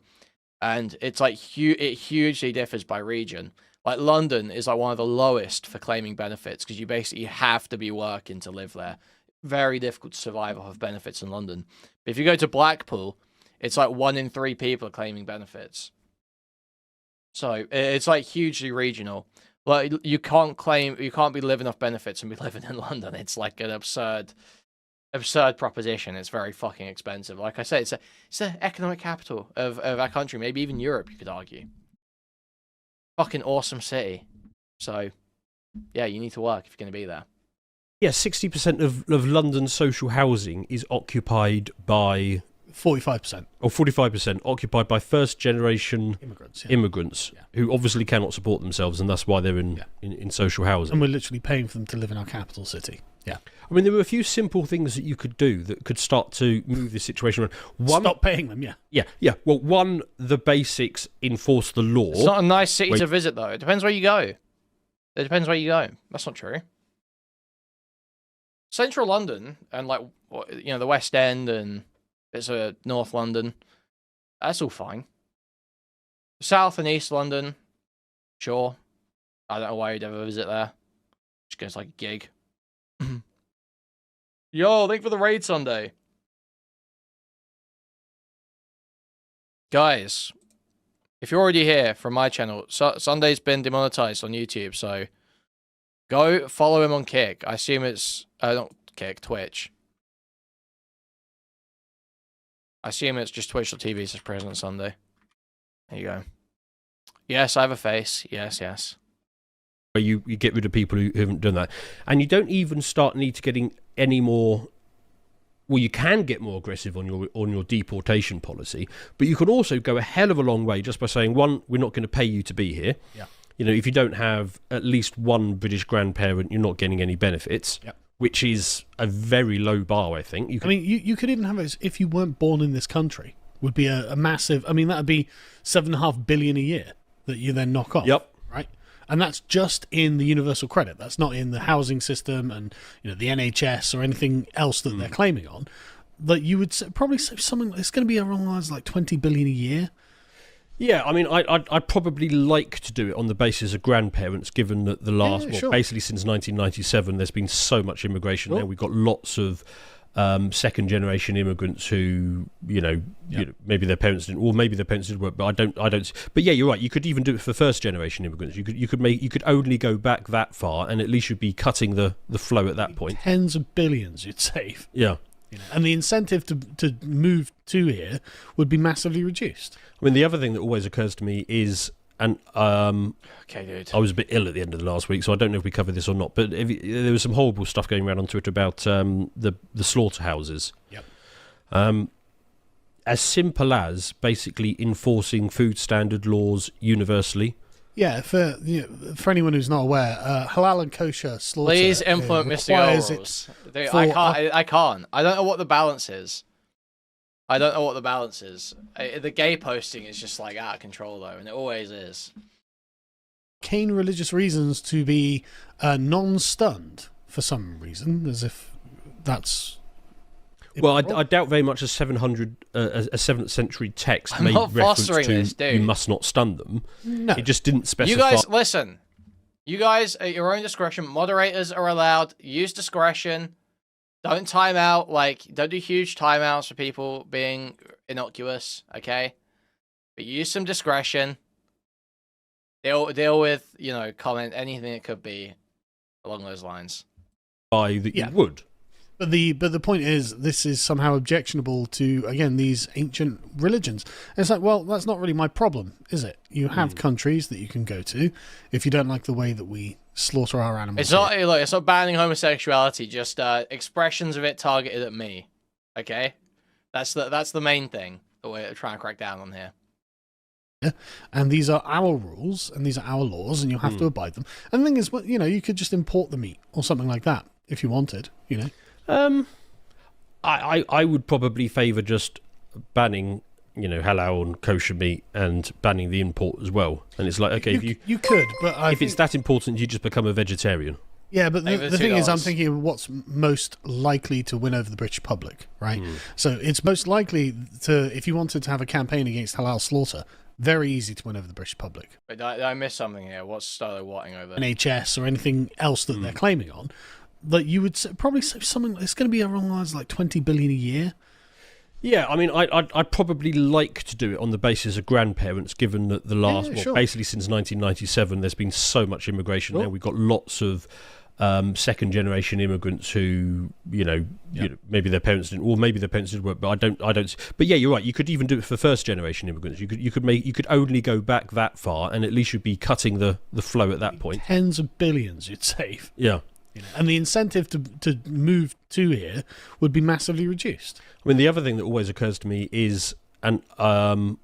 and it's like it hugely differs by region. Like London is like one of the lowest for claiming benefits because you basically have to be working to live there. Very difficult to survive off of benefits in London. But if you go to Blackpool, it's like 1 in 3 people are claiming benefits. So it's like hugely regional. Like you can't be living off benefits and be living in London. It's like an absurd proposition. It's very fucking expensive. Like I said, it's the economic capital of our country, maybe even Europe, you could argue. Fucking awesome city. So yeah, you need to work if you're going to be there. Yeah, 60% of London's social housing is occupied by 45%. Or 45% occupied by first-generation immigrants who obviously cannot support themselves, and that's why they're in social housing. And we're literally paying for them to live in our capital city. Yeah. I mean, there were a few simple things that you could do that could start to move this situation around. Stop paying them, yeah. Yeah. Well, one, the basics enforce the law. It's not a nice city to visit, though. It depends where you go. It depends where you go. That's not true. Central London and, like, the West End and bits of North London, that's all fine. South and East London, sure. I don't know why you'd ever visit there. Just goes like a gig. Yo, thank you for the raid Sunday. Guys, if you're already here from my channel, Sunday's been demonetized on YouTube, so go follow him on Kick. I assume it's, not Kick, Twitch. I assume it's just twitch.tv says President Sunday. There you go. Yes, I have a face. Yes. Where you get rid of people who haven't done that. And you don't even need to getting any more... Well, you can get more aggressive on your deportation policy, but you can also go a hell of a long way just by saying, one, we're not going to pay you to be here. Yeah. If you don't have at least one British grandparent, you're not getting any benefits. Yep. Which is a very low bar, I think. I mean, you could even have it if you weren't born in this country. Would be a massive... I mean, that would be $7.5 billion a year that you then knock off. Yep. Right? And that's just in the universal credit. That's not in the housing system and the NHS or anything else that they're claiming on. That you would probably say something... It's going to be around like $20 billion a year. Yeah, I mean, I'd probably like to do it on the basis of grandparents, given that the last, basically since 1997, there's been so much immigration there. We've got lots of second-generation immigrants who, maybe their parents didn't, or maybe their parents did work, but I don't. But yeah, you're right. You could even do it for first-generation immigrants. You could only go back that far, and at least you'd be cutting the flow at that point. Tens of billions you'd save. Yeah. And the incentive to move to here would be massively reduced. I mean, the other thing that always occurs to me is, and okay, dude, I was a bit ill at the end of the last week, so I don't know if we covered this or not, but there was some horrible stuff going around on Twitter about the slaughterhouses. Yep. As simple as basically enforcing food standard laws universally. Yeah, for anyone who's not aware, halal and kosher slaughter. Please implement Mr. rules. I can't. I don't know what the balance is. The gay posting is just like out of control though, and it always is. Arcane religious reasons to be non-stunned for some reason, as if that's... Well, I doubt very much a 7th century text I'm made not reference to this, dude. you must not stun them. No. It just didn't specify. You guys, listen. You guys, at your own discretion, moderators are allowed. Use discretion. Don't time out. Don't do huge timeouts for people being innocuous, okay? But use some discretion. Deal with, comment, anything it could be along those lines. That you would. But the point is, this is somehow objectionable to, again, these ancient religions. And it's like, well, that's not really my problem, is it? You have countries that you can go to if you don't like the way that we slaughter our animals. It's not banning homosexuality, just expressions of it targeted at me. Okay? That's the main thing that we're trying to crack down on here. Yeah. And these are our rules, and these are our laws, and you have to abide them. And the thing is, you could just import the meat or something like that if you wanted, I would probably favour just banning, halal and kosher meat and banning the import as well. And it's like, okay, you could, but if it's that important, you just become a vegetarian. Yeah, but Over the thing is, I'm $2. thinking of what's most likely to win over the British public, right? So it's most likely to, if you wanted to have a campaign against halal slaughter, very easy to win over the British public. Wait, I missed something here. What's Starlo watting over? NHS or anything else that they're claiming on, that you would probably say something. It's going to be around lines like 20 billion a year. Yeah, I mean, I'd probably like to do it on the basis of grandparents, given that the last, sure. basically since 1997, there's been so much immigration. Sure. Now we've got lots of second-generation immigrants who, maybe their parents didn't, or maybe their parents did work, but I don't. But yeah, you're right. You could even do it for first-generation immigrants. You could only go back that far, and at least you'd be cutting the flow at that point. Tens of billions you'd save. Yeah. And the incentive to move to here would be massively reduced. I mean, the other thing that always occurs to me is, and I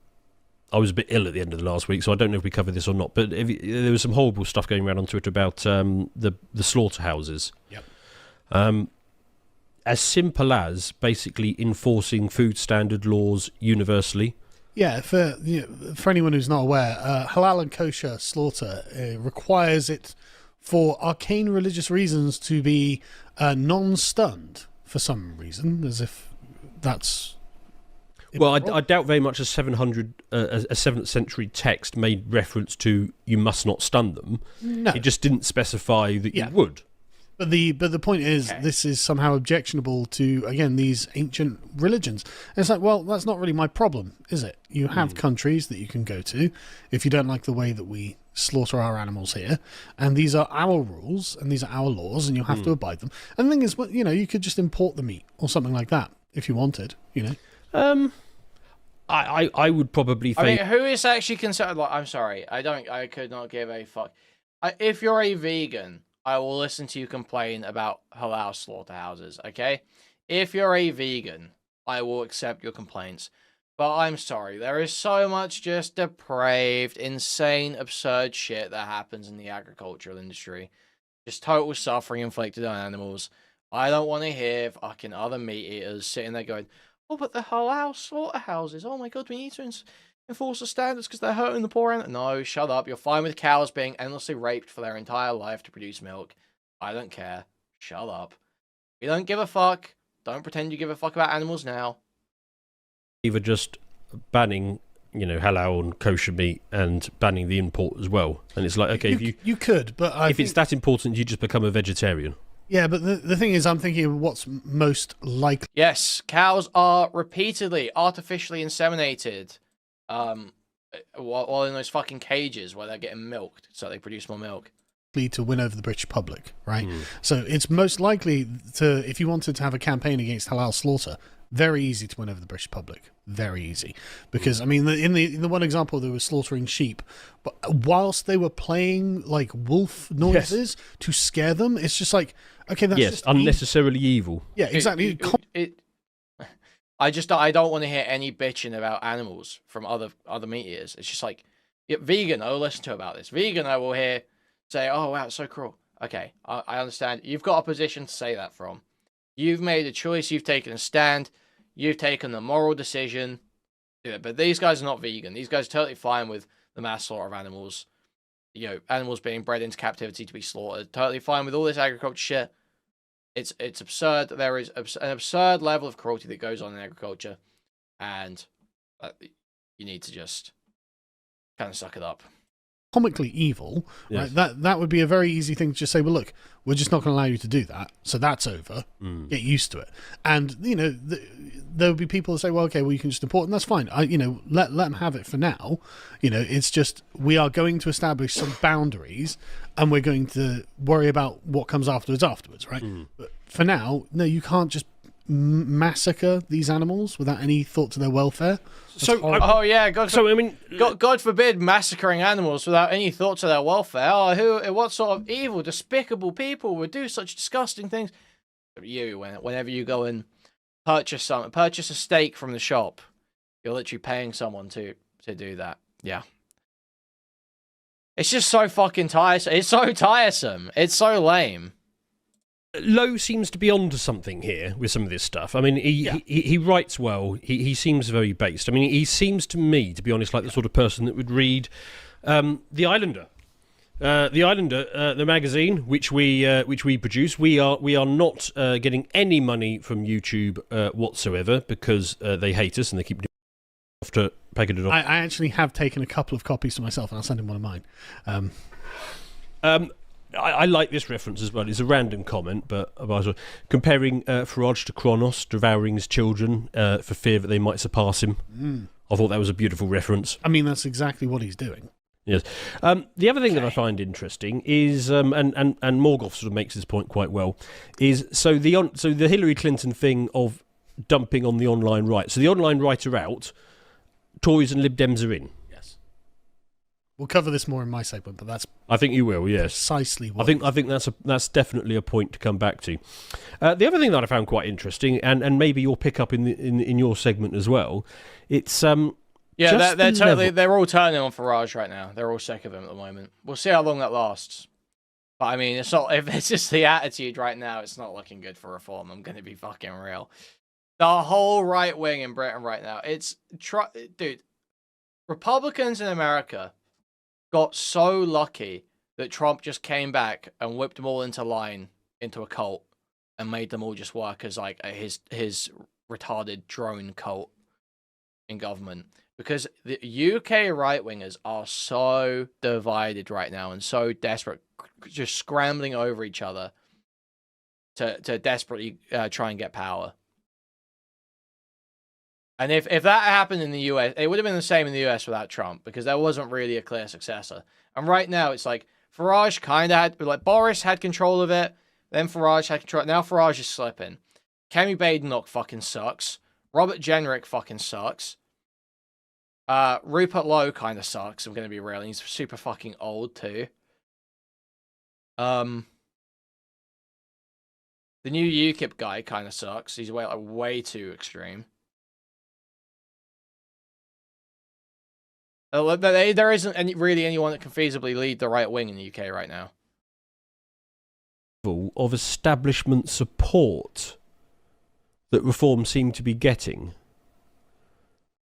was a bit ill at the end of the last week, so I don't know if we covered this or not, but there was some horrible stuff going around on Twitter about the slaughterhouses. Yep. As simple as basically enforcing food standard laws universally. Yeah, for anyone who's not aware, halal and kosher slaughter requires it for arcane religious reasons to be non-stunned for some reason, as if that's... Well, I doubt very much a 7th century text made reference to you must not stun them. No. It just didn't specify that you would. But the point is, this is somehow objectionable to, again, these ancient religions. And it's like, well, that's not really my problem, is it? You have countries that you can go to if you don't like the way that we slaughter our animals here, and these are our rules, and these are our laws, and you have to abide them. And the thing is, you could just import the meat or something like that if you wanted, I would probably. I mean, who is actually concerned? Like, I'm sorry, I could not give a fuck. If you're a vegan, I will listen to you complain about halal slaughterhouses. Okay, if you're a vegan, I will accept your complaints. But I'm sorry, there is so much just depraved, insane, absurd shit that happens in the agricultural industry. Just total suffering inflicted on animals. I don't want to hear fucking other meat eaters sitting there going, oh, but the halal slaughterhouses, oh my god, we need to enforce the standards because they're hurting the poor animals. No, shut up. You're fine with cows being endlessly raped for their entire life to produce milk. I don't care. Shut up. You don't give a fuck. Don't pretend you give a fuck about animals now. Either just banning, halal and kosher meat and banning the import as well. And it's like, okay, if you could, but I if think, it's that important, you just become a vegetarian. Yeah, but the thing is, I'm thinking of what's most likely. Yes, cows are repeatedly artificially inseminated while in those fucking cages where they're getting milked so they produce more milk. To win over the British public, right? So it's most likely to, if you wanted to have a campaign against halal slaughter, very easy to win over the British public. Very easy. Because, I mean, in the one example, they were slaughtering sheep, but whilst they were playing, like, wolf noises to scare them, it's just like, okay, that's just unnecessarily evil. Yeah, exactly. I don't want to hear any bitching about animals from other meat eaters. It's just like, vegan, I will listen to about this. Vegan, I will hear say, oh, wow, it's so cruel. Okay, I understand. You've got a position to say that from. You've made a choice. You've taken a stand. You've taken the moral decision. Yeah, but these guys are not vegan. These guys are totally fine with the mass slaughter of animals. Animals being bred into captivity to be slaughtered. Totally fine with all this agriculture shit. It's absurd. There is an absurd level of cruelty that goes on in agriculture. And you need to just kind of suck it up. Comically evil, right? That would be a very easy thing to just say, well, look, we're just not going to allow you to do that, so that's over. Get used to it. And there would be people who say, well, okay, well, you can just import, and that's fine. Let them have it for now. It's just, we are going to establish some boundaries, and we're going to worry about what comes afterwards, right? But for now, no, you can't just massacre these animals without any thought to their welfare. God forbid massacring animals without any thought to their welfare. Oh, what sort of evil, despicable people would do such disgusting things? Whenever you go and purchase a steak from the shop, you're literally paying someone to do that. Yeah. It's just so fucking tiresome. It's so tiresome. It's so lame. Lowe seems to be onto something here with some of this stuff. I mean, he writes well. He seems very based. I mean, he seems to me, to be honest, like the sort of person that would read The Islander. The Islander, the magazine which we produce, we are not getting any money from YouTube whatsoever because they hate us and they keep after packing it off. I actually have taken a couple of copies to myself, and I'll send him one of mine. I like this reference as well. It's a random comment, but comparing Farage to Kronos, devouring his children for fear that they might surpass him. I thought that was a beautiful reference. I mean, that's exactly what he's doing. Yes. The other thing that I find interesting is, and Morgoth sort of makes this point quite well, is so the Hillary Clinton thing of dumping on the online right. So the online right are out, Tories and Lib Dems are in. Yes. We'll cover this more in my segment, but that's I think you will. Yes. Precisely what I think that's definitely a point to come back to. The other thing that I found quite interesting, and maybe you'll pick up in your segment as well, it's yeah, they're all turning on Farage right now. They're all sick of him at the moment. We'll see how long that lasts. But I mean, if it's just the attitude right now, it's not looking good for reform. I'm going to be fucking real. The whole right wing in Britain right now, dude, Republicans in America got so lucky that Trump just came back and whipped them all into line, into a cult, and made them all just work as like his retarded drone cult in government. Because the UK right-wingers are so divided right now and so desperate, just scrambling over each other to desperately try and get power. And if that happened in the US, it would have been the same in the US without Trump, because there wasn't really a clear successor. And right now, it's like Farage kind of had, like Boris had control of it, then Farage had control. Now Farage is slipping. Kemi Badenoch fucking sucks. Robert Jenrick fucking sucks. Rupert Lowe kind of sucks, I'm going to be real. He's super fucking old too. The new UKIP guy kind of sucks. He's way too extreme. There isn't really anyone that can feasibly lead the right wing in the UK right now. Of establishment support that reform seem to be getting.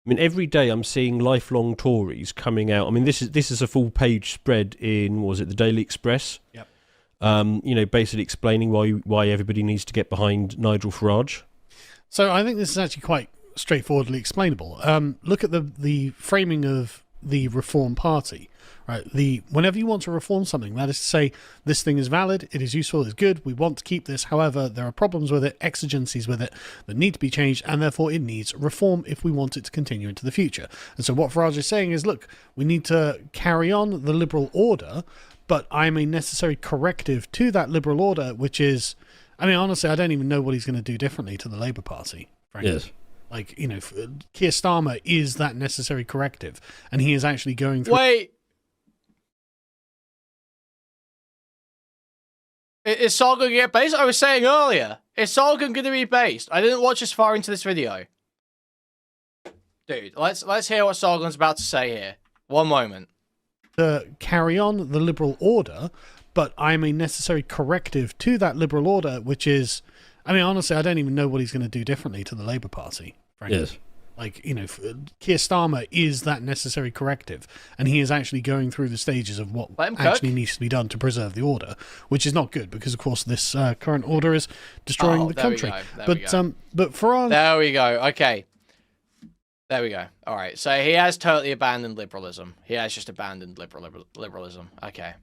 I mean, every day I'm seeing lifelong Tories coming out. I mean, this is a full page spread in, what was it, the Daily Express? Yep. Basically explaining why everybody needs to get behind Nigel Farage. So I think this is actually quite straightforwardly explainable. Look at the framing of the Reform Party. Right, whenever you want to reform something, that is to say, this thing is valid, it is useful, it's good, we want to keep this. However, there are problems with it, exigencies with it that need to be changed, and therefore it needs reform if we want it to continue into the future. And so what Farage is saying is, look, we need to carry on the liberal order, but I'm a necessary corrective to that liberal order, which is, I mean, honestly, I don't even know what he's going to do differently to the Labour Party, frankly. Yes. Like, Keir Starmer is that necessary corrective, and he is actually going through... Wait! Is Sargon going to get based? I was saying earlier, is Sargon going to be based? I didn't watch as far into this video. Dude, let's hear what Sargon's about to say here. One moment. To carry on the liberal order, but I'm a necessary corrective to that liberal order, which is, I mean, honestly, I don't even know what he's going to do differently to the Labour Party, frankly. Yes. Like, Keir Starmer is that necessary corrective, and he is actually going through the stages of what actually needs to be done to preserve the order, which is not good because, of course, this current order is destroying the country. But Farage... There we go. Okay. There we go. All right. So he has totally abandoned liberalism. He has just abandoned liberalism. Okay.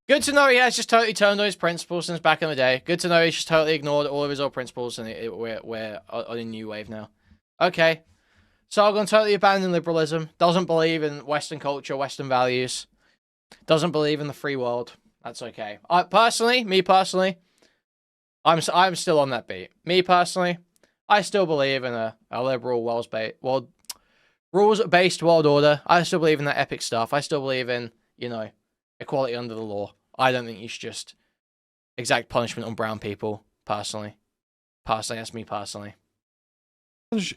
Good to know he has just totally turned on his principles since back in the day. Good to know he's just totally ignored all of his old principles, and we're on a new wave now. Okay. Sargon totally abandoned liberalism, doesn't believe in Western culture, Western values, doesn't believe in the free world. That's okay. Me personally, I'm still on that beat. Me personally, I still believe in a liberal rules-based world order. I still believe in that epic stuff. I still believe in, equality under the law. I don't think you should just exact punishment on brown people, personally. That's me personally.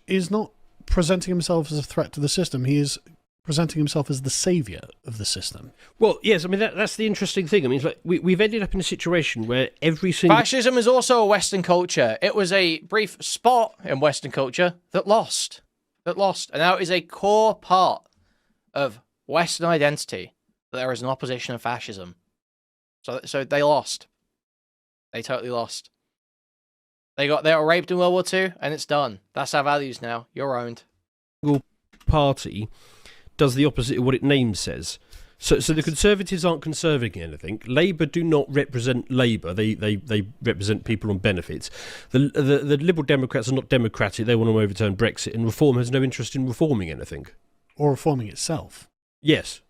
Is not presenting himself as a threat to the system. He is presenting himself as the saviour of the system. Well, yes, I mean, that's the interesting thing. I mean, it's like we've ended up in a situation where every single... Fascism is also a Western culture. It was a brief spot in Western culture that lost. And now it is a core part of Western identity. that there is an opposition of fascism. So they lost. They totally lost. They were raped in World War II, and it's done. That's our values now. You're owned. Party does the opposite of what its name says. So the Conservatives aren't conserving anything. Labour do not represent Labour. They represent people on benefits. The Liberal Democrats are not democratic. They want to overturn Brexit, and Reform has no interest in reforming anything. Or reforming itself. Yes.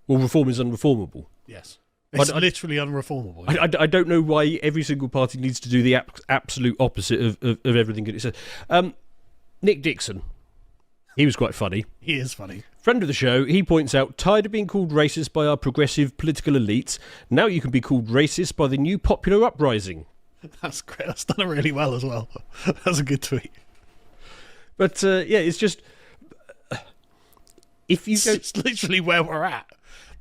Well, Reform is unreformable. Yes. It's literally unreformable. Yeah. I don't know why every single party needs to do the absolute opposite of everything that it says. Nick Dixon. He was quite funny. He is funny. Friend of the show, he points out, tired of being called racist by our progressive political elites, now you can be called racist by the new popular uprising. That's great. That's done it really well as well. That's a good tweet. But, yeah, it's just... if you go... It's literally where we're at.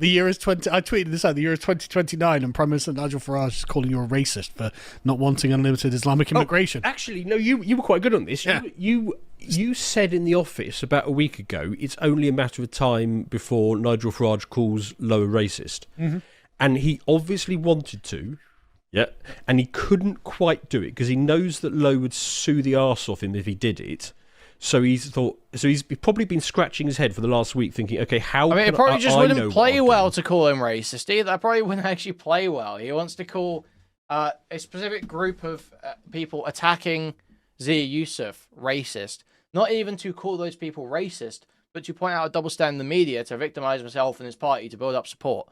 The year is 20... I tweeted this out. The year is 2029 and Prime Minister Nigel Farage is calling you a racist for not wanting unlimited Islamic immigration. Actually, no, you were quite good on this. Yeah. You said in the office about a week ago, it's only a matter of time before Nigel Farage calls Lowe a racist. Mm-hmm. And he obviously wanted to, yeah, and he couldn't quite do it because he knows that Lowe would sue the arse off him if he did it. So he's probably been scratching his head for the last week thinking, okay, how it probably just wouldn't play well doing? to call him racist either. That probably wouldn't actually play well. He wants to call a specific group of people attacking Zia Yusuf racist. Not even to call those people racist, but to point out a double stand in the media to victimize himself and his party to build up support.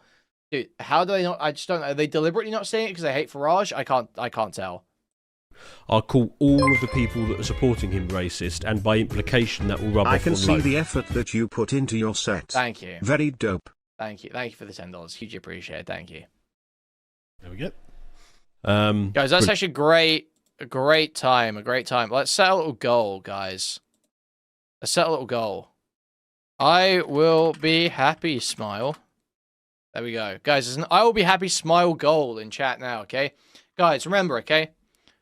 Dude, how do they not? I just don't know. Are they deliberately not saying it because they hate Farage? I can't tell. I'll call all of the people that are supporting him racist, and by implication that will rub off on I can see Lowe. the effort that you put into your set. Thank you. Very dope. Thank you for the $10. Hugely appreciate it. Thank you. There we go. Guys, that's actually a great time. Let's set a little goal, guys. Let's set a little goal. I will be happy, smile. There we go. Guys, there's an I will be happy, smile goal in chat now, okay? Guys, remember, okay?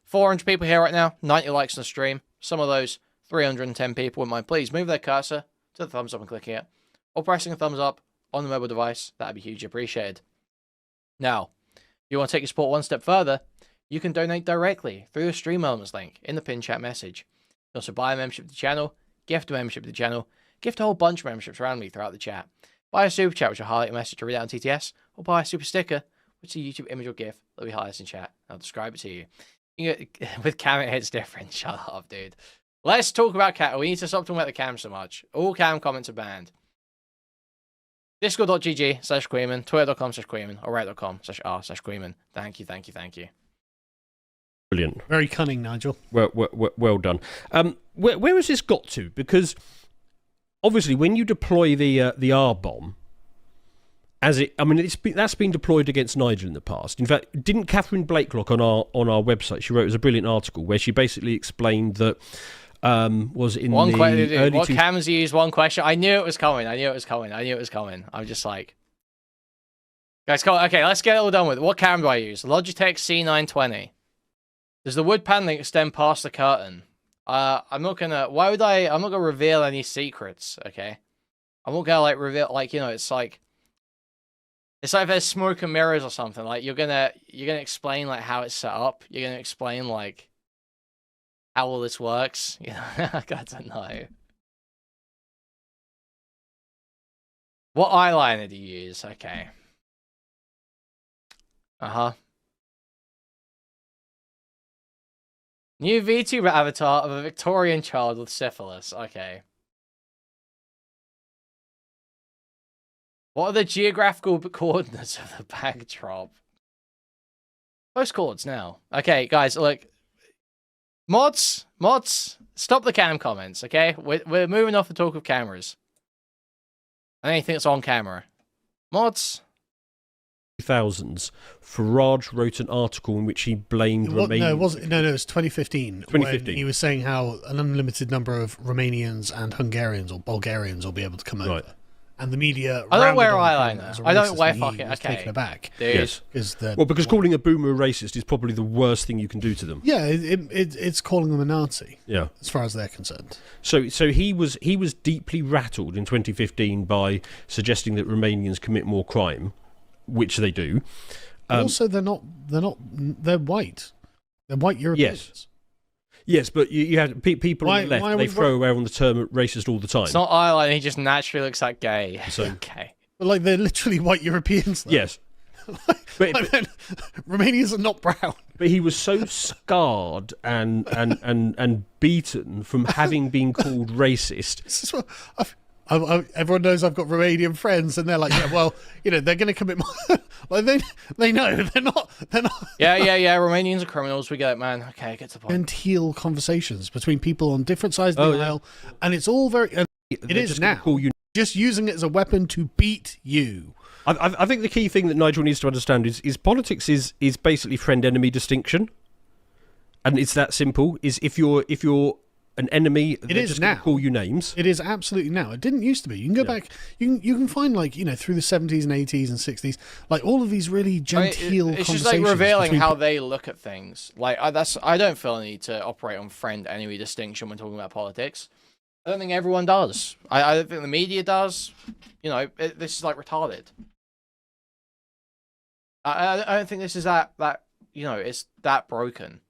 400 people here right now, 90 likes on the stream. Some of those 310 people wouldn't mind. Please move their cursor to the thumbs up and clicking it. Or pressing a thumbs up on the mobile device. That'd be hugely appreciated. Now, if you want to take your support one step further, you can donate directly through the Stream Elements link in the pinned chat message. You can also buy a membership to the channel, gift a membership to the channel, gift a whole bunch of memberships randomly throughout the chat. Buy a super chat, which will highlight a message to read out on TTS, or buy a super sticker, which is a YouTube image or GIF that'll be highlighted in chat. I'll describe it to you. With cam, it hits different. Shut up, dude. Let's talk about cam. We need to stop talking about the cam so much. All cam comments are banned. Discord.gg/Kuihman, Twitter.com/Kuihman, or Reddit.com/r/Kuihman. Thank you. Brilliant. Very cunning, Nigel. Well done. Where has this got to? Because obviously, when you deploy the R bomb, that's been deployed against Nigel in the past. In fact, didn't Catherine Blakelock on our website? She wrote it was a brilliant article where she basically explained that was in one the early what two... cams you use? One question. I knew it was coming. I'm just like, guys, come on. Okay, let's get it all done with. What cam do I use? Logitech C920. Does the wood paneling extend past the curtain? I'm not gonna reveal any secrets, okay? I'm not gonna reveal it's like if there's smoke and mirrors or something. Like you're gonna explain how it's set up. You're gonna explain how all this works. I don't know. What eyeliner do you use? Okay. New VTuber avatar of a Victorian child with syphilis. Okay. What are the geographical coordinates of the backdrop? Post chords now. Okay, guys, look. Mods, stop the cam comments, okay? We're moving off the talk of cameras. And anything that's on camera. Mods. 2000s, Farage wrote an article in which he blamed Romania. No, it wasn't. No, it was 2015. 2015. When he was saying how an unlimited number of Romanians and Hungarians or Bulgarians will be able to come over. Right. and the media. I don't wear rounded on him eyeliner. as a I don't racist, wear and he fucking. was taken Okay, aback. dude. Yes. Because calling a boomer a racist is probably the worst thing you can do to them. yeah, it's calling them a Nazi Yeah. as far as they're concerned. So he was deeply rattled in 2015 by suggesting that Romanians commit more crime, which they do. Also, they're white. They're white Europeans. Yes, but you have people on the left. They throw around the term racist all the time. It's not eyeliner. He just naturally looks like gay. So- Okay. But like they're literally white Europeans. Though. Yes, but Romanians are not brown. but he was so scarred and beaten from having been called racist. This is what everyone knows I've got Romanian friends, and they're like, yeah, well, they're going to commit more. Like they know they're not. Yeah. Romanians are criminals. We get it, man. Okay, get to the point. Genteel conversations between people on different sides of the yeah. aisle, and it's all very. And it They're is just gonna now call you. just using it as a weapon to beat you. I think the key thing that Nigel needs to understand is politics is basically friend-enemy distinction, and it's that simple. Is if you're an enemy, they're is just gonna now. call you names. It is absolutely now. It didn't used to be. You can go back. You can find through the 70s and 80s and 60s, like all of these really genteel. It's conversations just like revealing between how they look at things. Like I don't feel a need to operate on friend-enemy distinction when talking about politics. I don't think everyone does. I don't think the media does. This is like retarded. I don't think this is that it's that broken.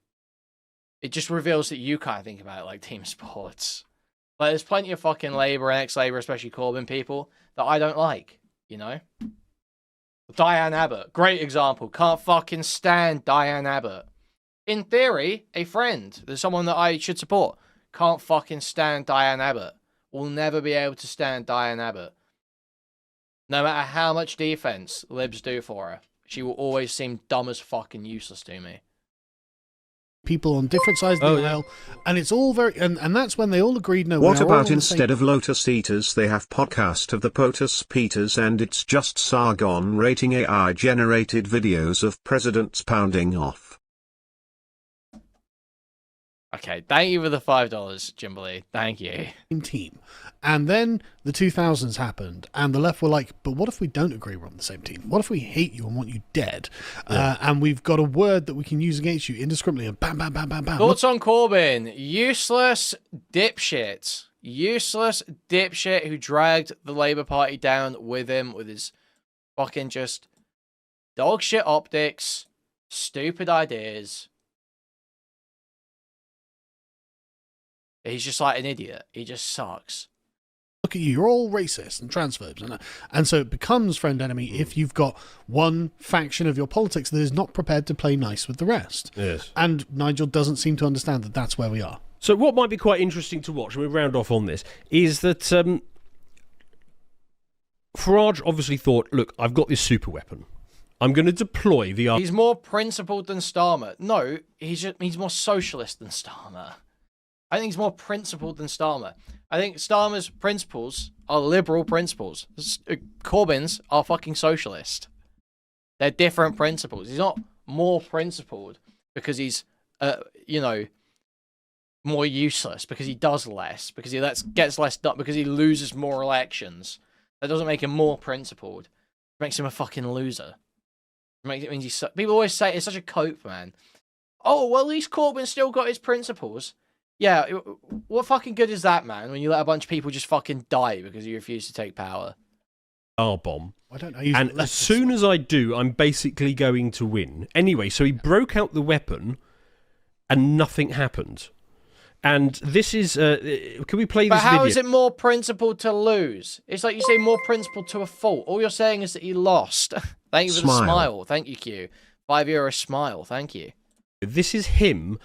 It just reveals that you can't think about it like team sports. Like, there's plenty of fucking Labour and ex-Labour, especially Corbyn people, that I don't like, Diane Abbott, great example. Can't fucking stand Diane Abbott. In theory, a friend. There's someone that I should support. Can't fucking stand Diane Abbott. Will never be able to stand Diane Abbott. No matter how much defense libs do for her, she will always seem dumb as fucking useless to me. people on different sides of the aisle, and it's all very and that's when they all agreed. No, What about instead of Lotus Eaters they have podcast of the Lotus Eaters, and it's just Sargon rating AI generated videos of presidents pounding off. Okay, thank you for the $5, Jimberly. Thank you. Team. And then the 2000s happened, and the left were like, but what if we don't agree we're on the same team? What if we hate you and want you dead? Yeah. And we've got a word that we can use against you indiscriminately, and bam, bam, bam, bam, bam. Thoughts on Corbyn? Useless dipshit. Useless dipshit who dragged the Labour Party down with him with his fucking just dog shit optics, stupid ideas. He's just like an idiot. He just sucks. Look at you, you're all racist and transphobes. And so it becomes friend enemy if you've got one faction of your politics that is not prepared to play nice with the rest. Yes. And Nigel doesn't seem to understand that that's where we are. So what might be quite interesting to watch, and we'll round off on this, is that Farage obviously thought, look, I've got this super weapon. I'm going to deploy the... He's more principled than Starmer. No, he's more socialist than Starmer. I think he's more principled than Starmer. I think Starmer's principles are liberal principles. Corbyn's are fucking socialist. They're different principles. He's not more principled because he's, more useless, because he does less, because he gets less done, because he loses more elections. That doesn't make him more principled. It makes him a fucking loser. It means he's... People always say it's such a cope, man. Oh, well, at least Corbyn still got his principles. Yeah, what fucking good is that, man, when you let a bunch of people just fucking die because you refuse to take power? R-bomb. I don't know. And as soon as I do, I'm basically going to win. Anyway, so he broke out the weapon and nothing happened. And this is... can we play this video? But how is it more principled to lose? It's like you say more principled to a fault. All you're saying is that he lost. Thank you for the smile. Thank you, Q. €5 smile. Thank you. This is him...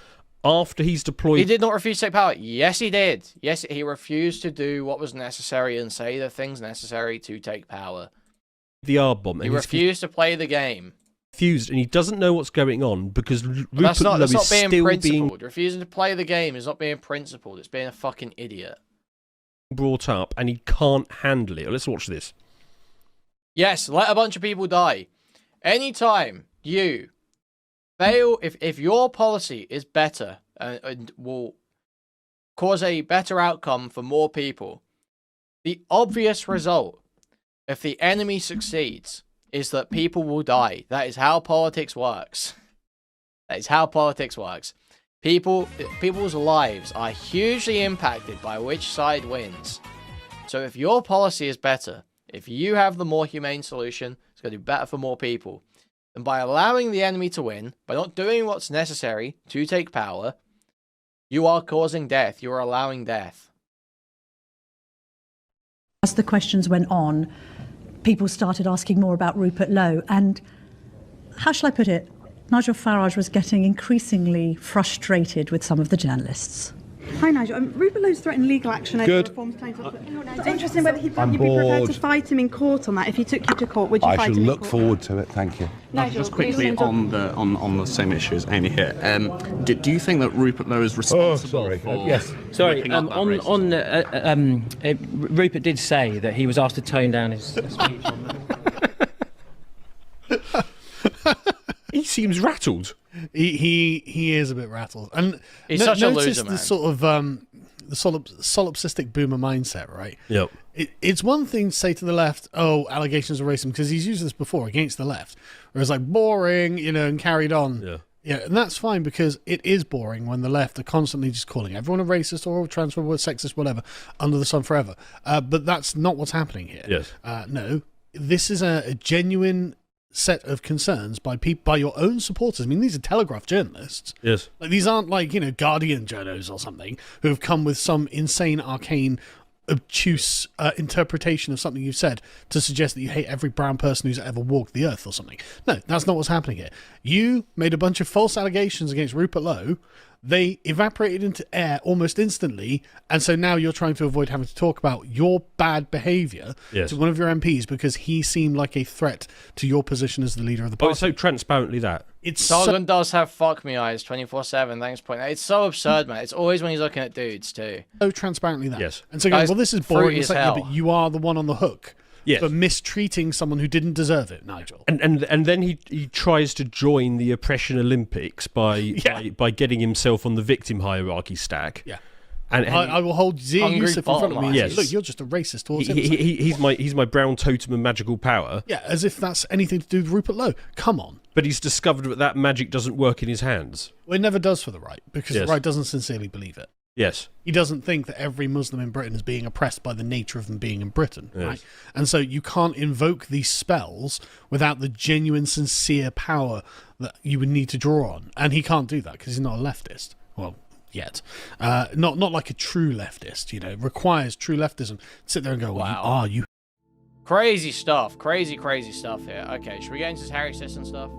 after he's deployed... He did not refuse to take power. Yes, he did. Yes, he refused to do what was necessary and say the things necessary to take power. The R-bomb. He refused to play the game. Confused, and he doesn't know what's going on because Rupert That's not being still principled. Refusing to play the game is not being principled. It's being a fucking idiot. Brought up, and he can't handle it. Let's watch this. Yes, let a bunch of people die. Anytime you... fail, if your policy is better and will cause a better outcome for more people, the obvious result if the enemy succeeds, is that people will die. That is how politics works. That is how politics works. People's lives are hugely impacted by which side wins. So if your policy is better, if you have the more humane solution, it's going to do better for more people. And by allowing the enemy to win, by not doing what's necessary to take power, you are causing death. You are allowing death. As the questions went on, people started asking more about Rupert Lowe. And how shall I put it? Nigel Farage was getting increasingly frustrated with some of the journalists. Hi Nigel, Rupert Lowe's threatened legal action over reforms claims. It's interesting whether you'd be prepared to fight him in court on that. If he took you to court, would you fight him in court? I shall look forward to it, thank you. Nigel, just quickly on the same issue as Amy here. Do you think that Rupert Lowe is responsible for... Yes. Sorry, Rupert did say that he was asked to tone down his speech on that. He seems rattled. He is a bit rattled, and he's such a notice loser, the man. sort of the solipsistic boomer mindset, right? Yep. It's one thing to say to the left, "Oh, allegations of racism," because he's used this before against the left, where it's like boring, and carried on. Yeah, and that's fine because it is boring when the left are constantly just calling everyone a racist or transphobe or sexist, whatever, under the sun forever. But that's not what's happening here. Yes. No, this is a genuine set of concerns by your own supporters. I mean, these are Telegraph journalists. Yes. Like, these aren't like, Guardian journos or something who have come with some insane, arcane, obtuse interpretation of something you've said to suggest that you hate every brown person who's ever walked the earth or something. No, that's not what's happening here. You made a bunch of false allegations against Rupert Lowe. They evaporated into air almost instantly, and so now you're trying to avoid having to talk about your bad behaviour to one of your MPs because he seemed like a threat to your position as the leader of the party. Oh, it's so transparently that. Sargon does have fuck me eyes 24/7. Thanks for pointing out. It's so absurd, man. It's always when he's looking at dudes too. So transparently that. Yes. And so going, well, this is boring. Fruity It's as like, hell. but you are the one on the hook. Yes. For mistreating someone who didn't deserve it, Nigel. And then he tries to join the oppression Olympics by getting himself on the victim hierarchy stack. Yeah. And I will hold Zia Hungry Yusuf in front of me and Yes. say, look, you're just a racist towards him. he's my brown totem of magical power. Yeah, as if that's anything to do with Rupert Lowe. Come on. But he's discovered that magic doesn't work in his hands. Well, it never does for the right, because Yes. the right doesn't sincerely believe it. Yes. He doesn't think that every Muslim in Britain is being oppressed by the nature of them being in Britain, Yes. right? And so you can't invoke these spells without the genuine, sincere power that you would need to draw on. And he can't do that because he's not a leftist. Well, yet. Not like a true leftist, It requires true leftism. Sit there and go, wow, you. Crazy stuff. Crazy stuff here. Okay, should we get into this Harry Sisson stuff?